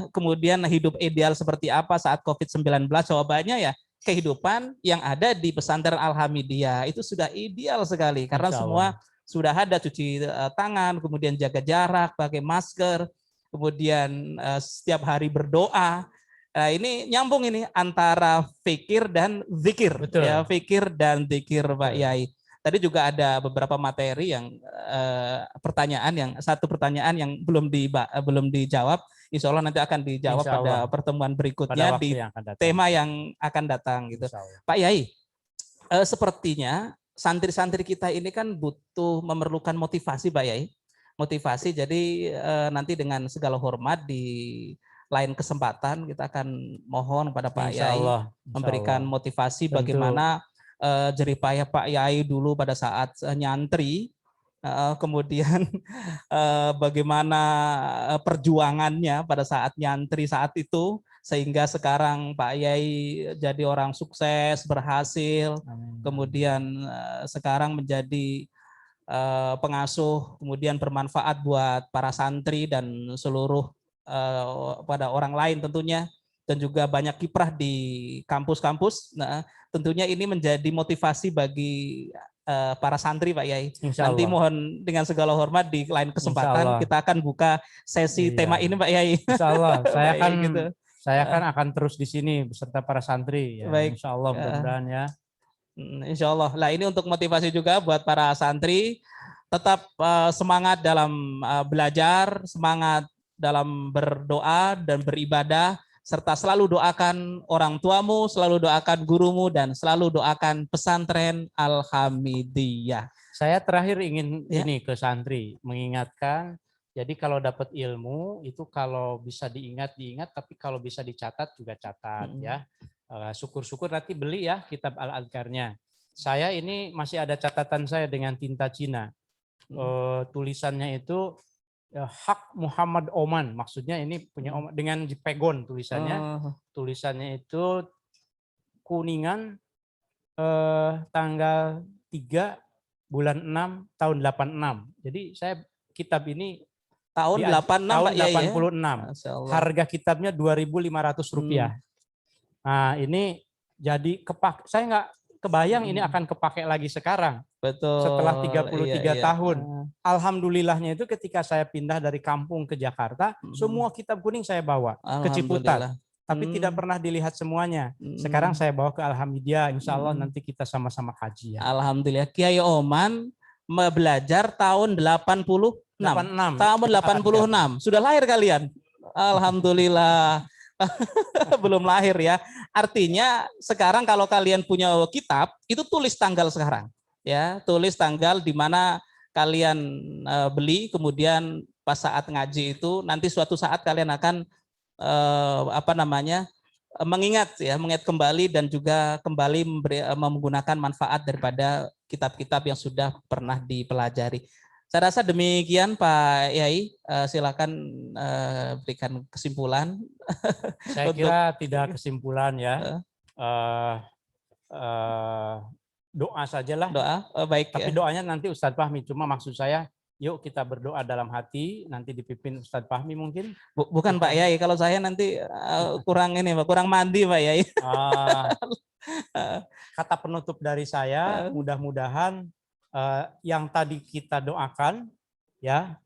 Speaker 8: Kemudian hidup ideal seperti apa saat COVID-19? Jawabannya ya kehidupan yang ada di pesantren Alhamidiyah itu sudah ideal sekali karena semua sudah ada cuci tangan, kemudian jaga jarak, pakai masker, kemudian setiap hari berdoa. Nah, ini nyambung ini antara fikir dan zikir.
Speaker 9: Betul.
Speaker 8: Ya, fikir dan zikir Pak Yai. Tadi juga ada beberapa materi yang satu pertanyaan yang belum dijawab. Insya Allah nanti akan dijawab
Speaker 9: Insya Allah.
Speaker 8: pada pertemuan berikutnya
Speaker 9: Pada waktu
Speaker 8: di
Speaker 9: yang akan datang.
Speaker 8: tema yang akan datang gitu.
Speaker 9: Insya Allah.
Speaker 8: Pak Yai, sepertinya santri-santri kita ini kan memerlukan motivasi Pak Yai. Motivasi, jadi nanti dengan segala hormat di lain kesempatan kita akan mohon kepada Pak
Speaker 9: Insya
Speaker 8: Yai
Speaker 9: Allah.
Speaker 8: memberikan motivasi
Speaker 9: Tentu.
Speaker 8: bagaimana jeripayah Pak Yai dulu pada saat nyantri, kemudian bagaimana perjuangannya pada saat nyantri saat itu, sehingga sekarang Pak Yai jadi orang sukses, berhasil, kemudian sekarang menjadi pengasuh, kemudian bermanfaat buat para santri dan seluruh pada orang lain tentunya, dan juga banyak kiprah di kampus-kampus. Nah, tentunya ini menjadi motivasi bagi para santri Pak Yai. Nanti mohon dengan segala hormat di lain kesempatan kita akan buka sesi tema ini Pak Yai.
Speaker 9: Insya Allah,
Speaker 8: gitu.
Speaker 9: saya akan terus di sini beserta para santri. Ya.
Speaker 8: Baik.
Speaker 9: Insya Allah mudah-mudahan ya.
Speaker 8: Insya Allah. Nah, ini untuk motivasi juga buat para santri, tetap semangat dalam belajar, semangat dalam berdoa dan beribadah, serta selalu doakan orang tuamu, selalu doakan gurumu, dan selalu doakan pesantren Al-Hamidiyah.
Speaker 9: Saya terakhir ingin ini ke santri, mengingatkan, jadi kalau dapat ilmu, itu kalau bisa diingat, tapi kalau bisa dicatat juga catat ya. Syukur-syukur nanti beli ya kitab Al-Adhkarnya. Saya ini masih ada catatan saya dengan tinta Cina. Tulisannya itu Hak Muhammad Oman, maksudnya ini punya Oman dengan Jepegon tulisannya. Tulisannya itu Kuningan tanggal 3 bulan 6 tahun 86. Jadi saya kitab ini
Speaker 8: tahun 86
Speaker 9: tahun
Speaker 8: Pak Yai,
Speaker 9: 86. Harga kitabnya Rp2.500. Nah, ini jadi saya nggak kebayang ini akan kepake lagi sekarang.
Speaker 8: Betul.
Speaker 9: Setelah 33 tahun. Alhamdulillahnya itu ketika saya pindah dari kampung ke Jakarta, semua kitab kuning saya bawa ke Ciputat. Tapi tidak pernah dilihat semuanya. Sekarang saya bawa ke Al-Hamidiyah. Insya Allah nanti kita sama-sama kaji. Ya.
Speaker 8: Alhamdulillah. Kiai Oman belajar tahun 86.
Speaker 9: 86.
Speaker 8: Tahun 86. Sudah lahir kalian? Alhamdulillah. Belum lahir ya. Artinya sekarang kalau kalian punya kitab, itu tulis tanggal sekarang. Ya, tulis tanggal di mana kalian beli, kemudian pas saat ngaji itu nanti suatu saat kalian akan mengingat kembali dan juga kembali menggunakan manfaat daripada kitab-kitab yang sudah pernah dipelajari. Saya rasa demikian Pak Yai, silakan berikan kesimpulan.
Speaker 9: Saya kira tidak kesimpulan ya. Doa sajalah.
Speaker 8: Doa, baik.
Speaker 9: Tapi doanya nanti Ustadz Fahmi. Cuma maksud saya, yuk kita berdoa dalam hati, nanti dipimpin Ustadz Fahmi mungkin.
Speaker 8: Bukan Pak Yai, kalau saya nanti kurang mandi Pak Yai.
Speaker 9: Kata penutup dari saya, mudah-mudahan yang tadi kita doakan, ya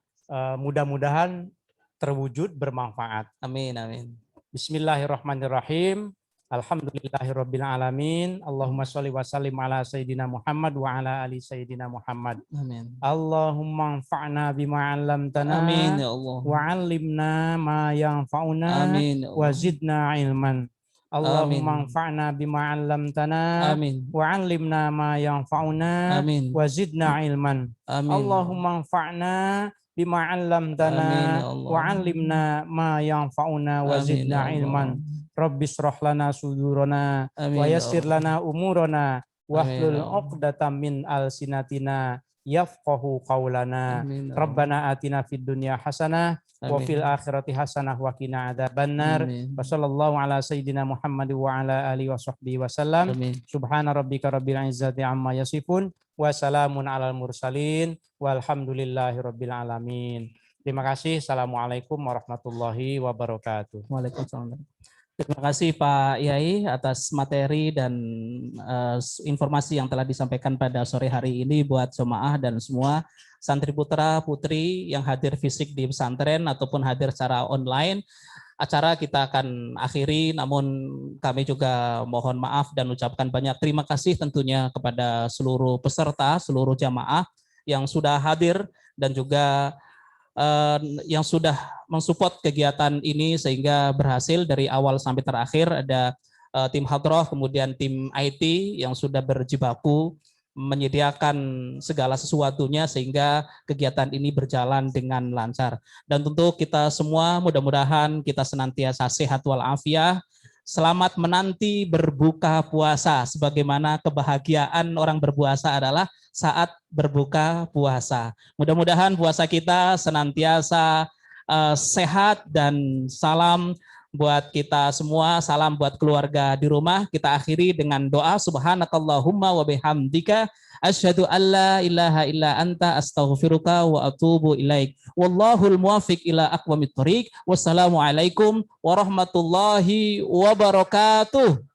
Speaker 9: mudah-mudahan terwujud bermanfaat.
Speaker 8: Amin, amin.
Speaker 9: Bismillahirrahmanirrahim. Alhamdulillahirabbil alamin. Allahumma sholli wa sallim ala sayyidina Muhammad wa ala ali sayyidina Muhammad.
Speaker 8: Amin.
Speaker 9: Allahumma anfa'na bima 'allamtana.
Speaker 8: Amin ya Allah.
Speaker 9: Wa 'allimna ma yanfa'una.
Speaker 8: Amin ya Allah.
Speaker 9: Wa zidna ilman. Allahumma anfa'na bima 'allamtana.
Speaker 8: Amin.
Speaker 9: Wa 'allimna ma yanfa'una.
Speaker 8: Amin.
Speaker 9: Wa zidna ilman.
Speaker 8: Amin.
Speaker 9: Allahumma anfa'na bima 'allamtana. Wa 'allimna ma yanfa'una. Wa zidna ilman. Rabbis roh lana sudurana wa yassir lana umurana wahlul 'uqdatam min alsinatina yafqahu qaulana. Rabbana atina fid dunya hasanah wa fil akhirati hasanah wa qina adzabannar. Wa sallallahu ala sayyidina Muhammad wa ala alihi wa sahbihi wasallam. Subhana rabbika rabbil izzati amma yasifun wa salamun alal mursalin walhamdulillahi rabbil alamin. Terima kasih. Assalamualaikum warahmatullahi wabarakatuh.
Speaker 8: Waalaikumsalam. Terima kasih Pak Yai atas materi dan informasi yang telah disampaikan pada sore hari ini buat jemaah dan semua santri putra putri yang hadir fisik di pesantren ataupun hadir secara online. Acara kita akan akhiri, namun kami juga mohon maaf dan ucapkan banyak terima kasih tentunya kepada seluruh peserta, seluruh jamaah yang sudah hadir dan juga yang sudah mensupport kegiatan ini sehingga berhasil dari awal sampai terakhir. Ada tim hadroh, kemudian tim IT yang sudah berjibaku menyediakan segala sesuatunya sehingga kegiatan ini berjalan dengan lancar. Dan tentu kita semua mudah-mudahan kita senantiasa sehat walafiat. Selamat menanti berbuka puasa, sebagaimana kebahagiaan orang berpuasa adalah saat berbuka puasa. Mudah-mudahan puasa kita senantiasa sehat dan salam buat kita semua, salam buat keluarga di rumah. Kita akhiri dengan doa subhanakallahumma wa bihamdika asyhadu an la ilaha illa anta astaghfiruka wa atubu ilaik. Wallahul muwaffiq ila aqwamit thoriq. Wassalamualaikum warahmatullahi wabarakatuh.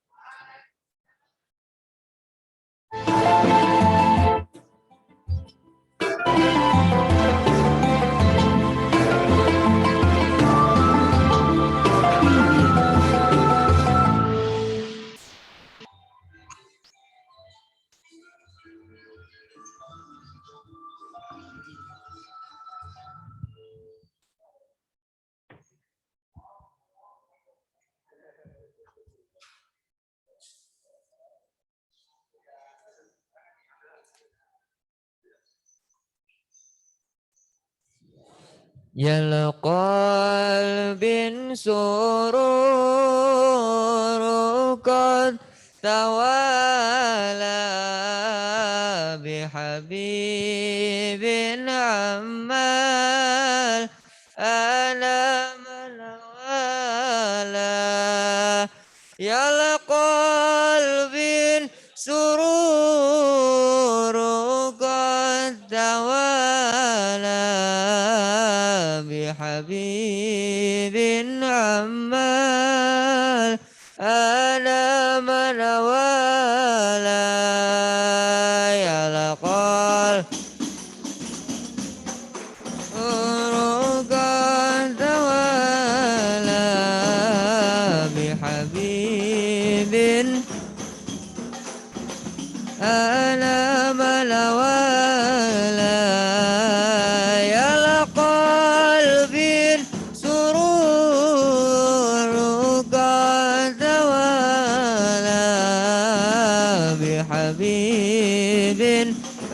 Speaker 11: يا قلب سرور قد توالى بحبيب عمال أنا من والى يا قلب سرور قد توالى بحبيب عمال أنا من والى يا لقال قد توالى بحبيب أنا من والى حبيب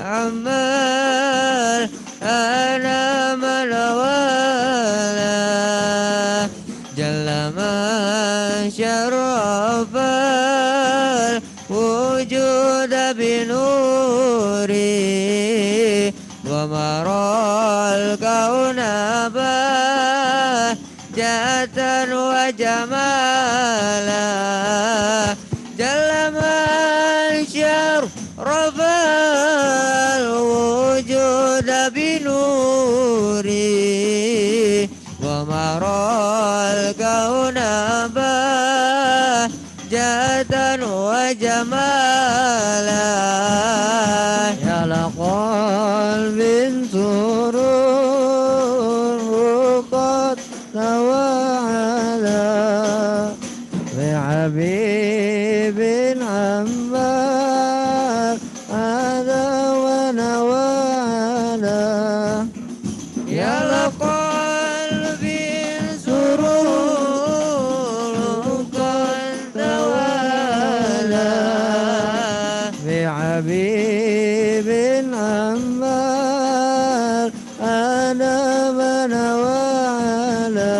Speaker 11: عمال أنا من والى جل من شرف الوجود بنوري ومرى الكون بهجة وجمالا جل من شرف الوجود بنوري ومرى الكون بهجة وجمالا يا لقلب سرور قد توالى بحبيب عمال هذا ونوالا يا لقلب سرور قد توالى بحبيب عمال أنا من والا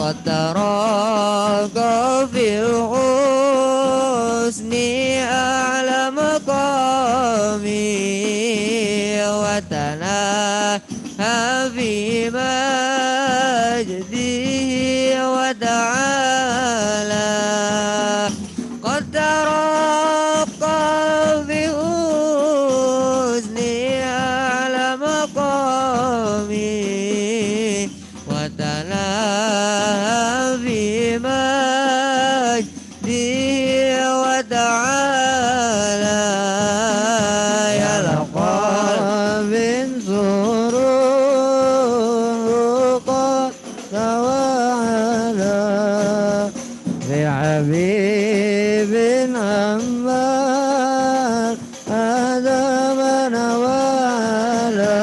Speaker 11: قد تراك في الحسن أعلى مقامي وتناهى في مجده وتعالى قد تراك في الحسن أعلى مقامي وتناهى في مجده تعالى يلقى من سرور قد توالى بحبيب عمار آدم نوالا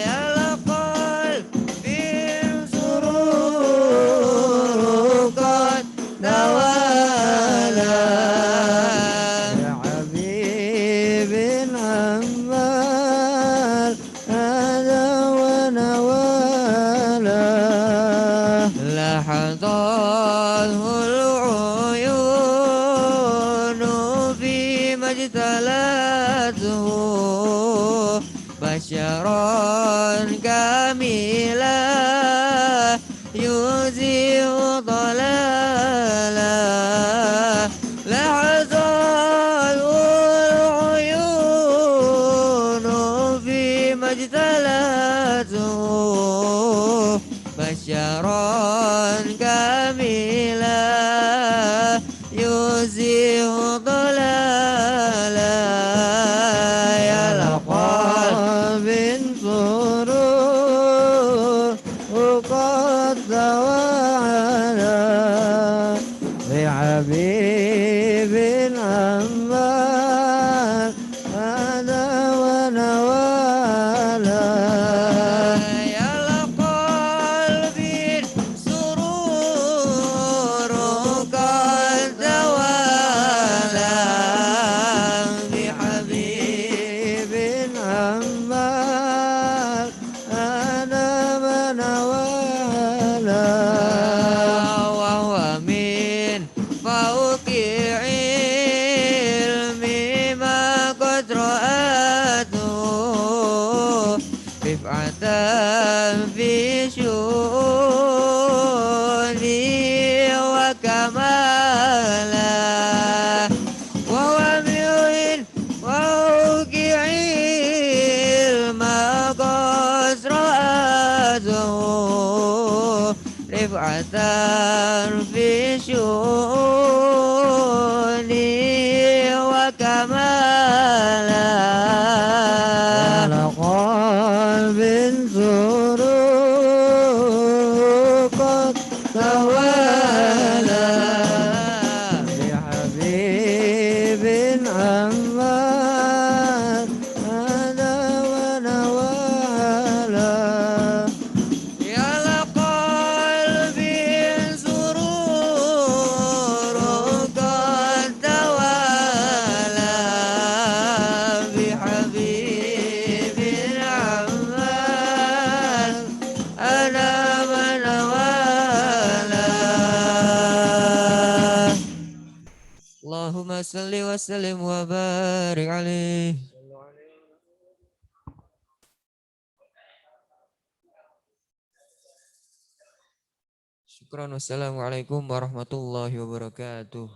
Speaker 11: يلقى من سرور قد توالى بحبيب عمار آدم ونوالا لحظاته العيون فيما اجتلته بشرا كاملا يزيغ ضلالا لحظاته العيون فيما اجتلته بشرا كاملا يزيغ ضلالا يلقى من سرور قد توالى بحبيب عمار هذا ونوالا يلقى قلبي سرور قد توالى بحبيب عمار هذا ونوالا وهو من فوق علمي ما قد رأته رفعة في شؤوني وكمالا وهو من فوق علم قد رأته رفعة في شؤوني وكمالا على قلب سرور قد توالى بحبيب عمار هذا ونوالا يا لقلب سرور قد توالى بحبيب عمار أنا ونوالا اللهم صل وسلم وبارك عليه. Syukran. Wassalamualaikum warahmatullahi wabarakatuh.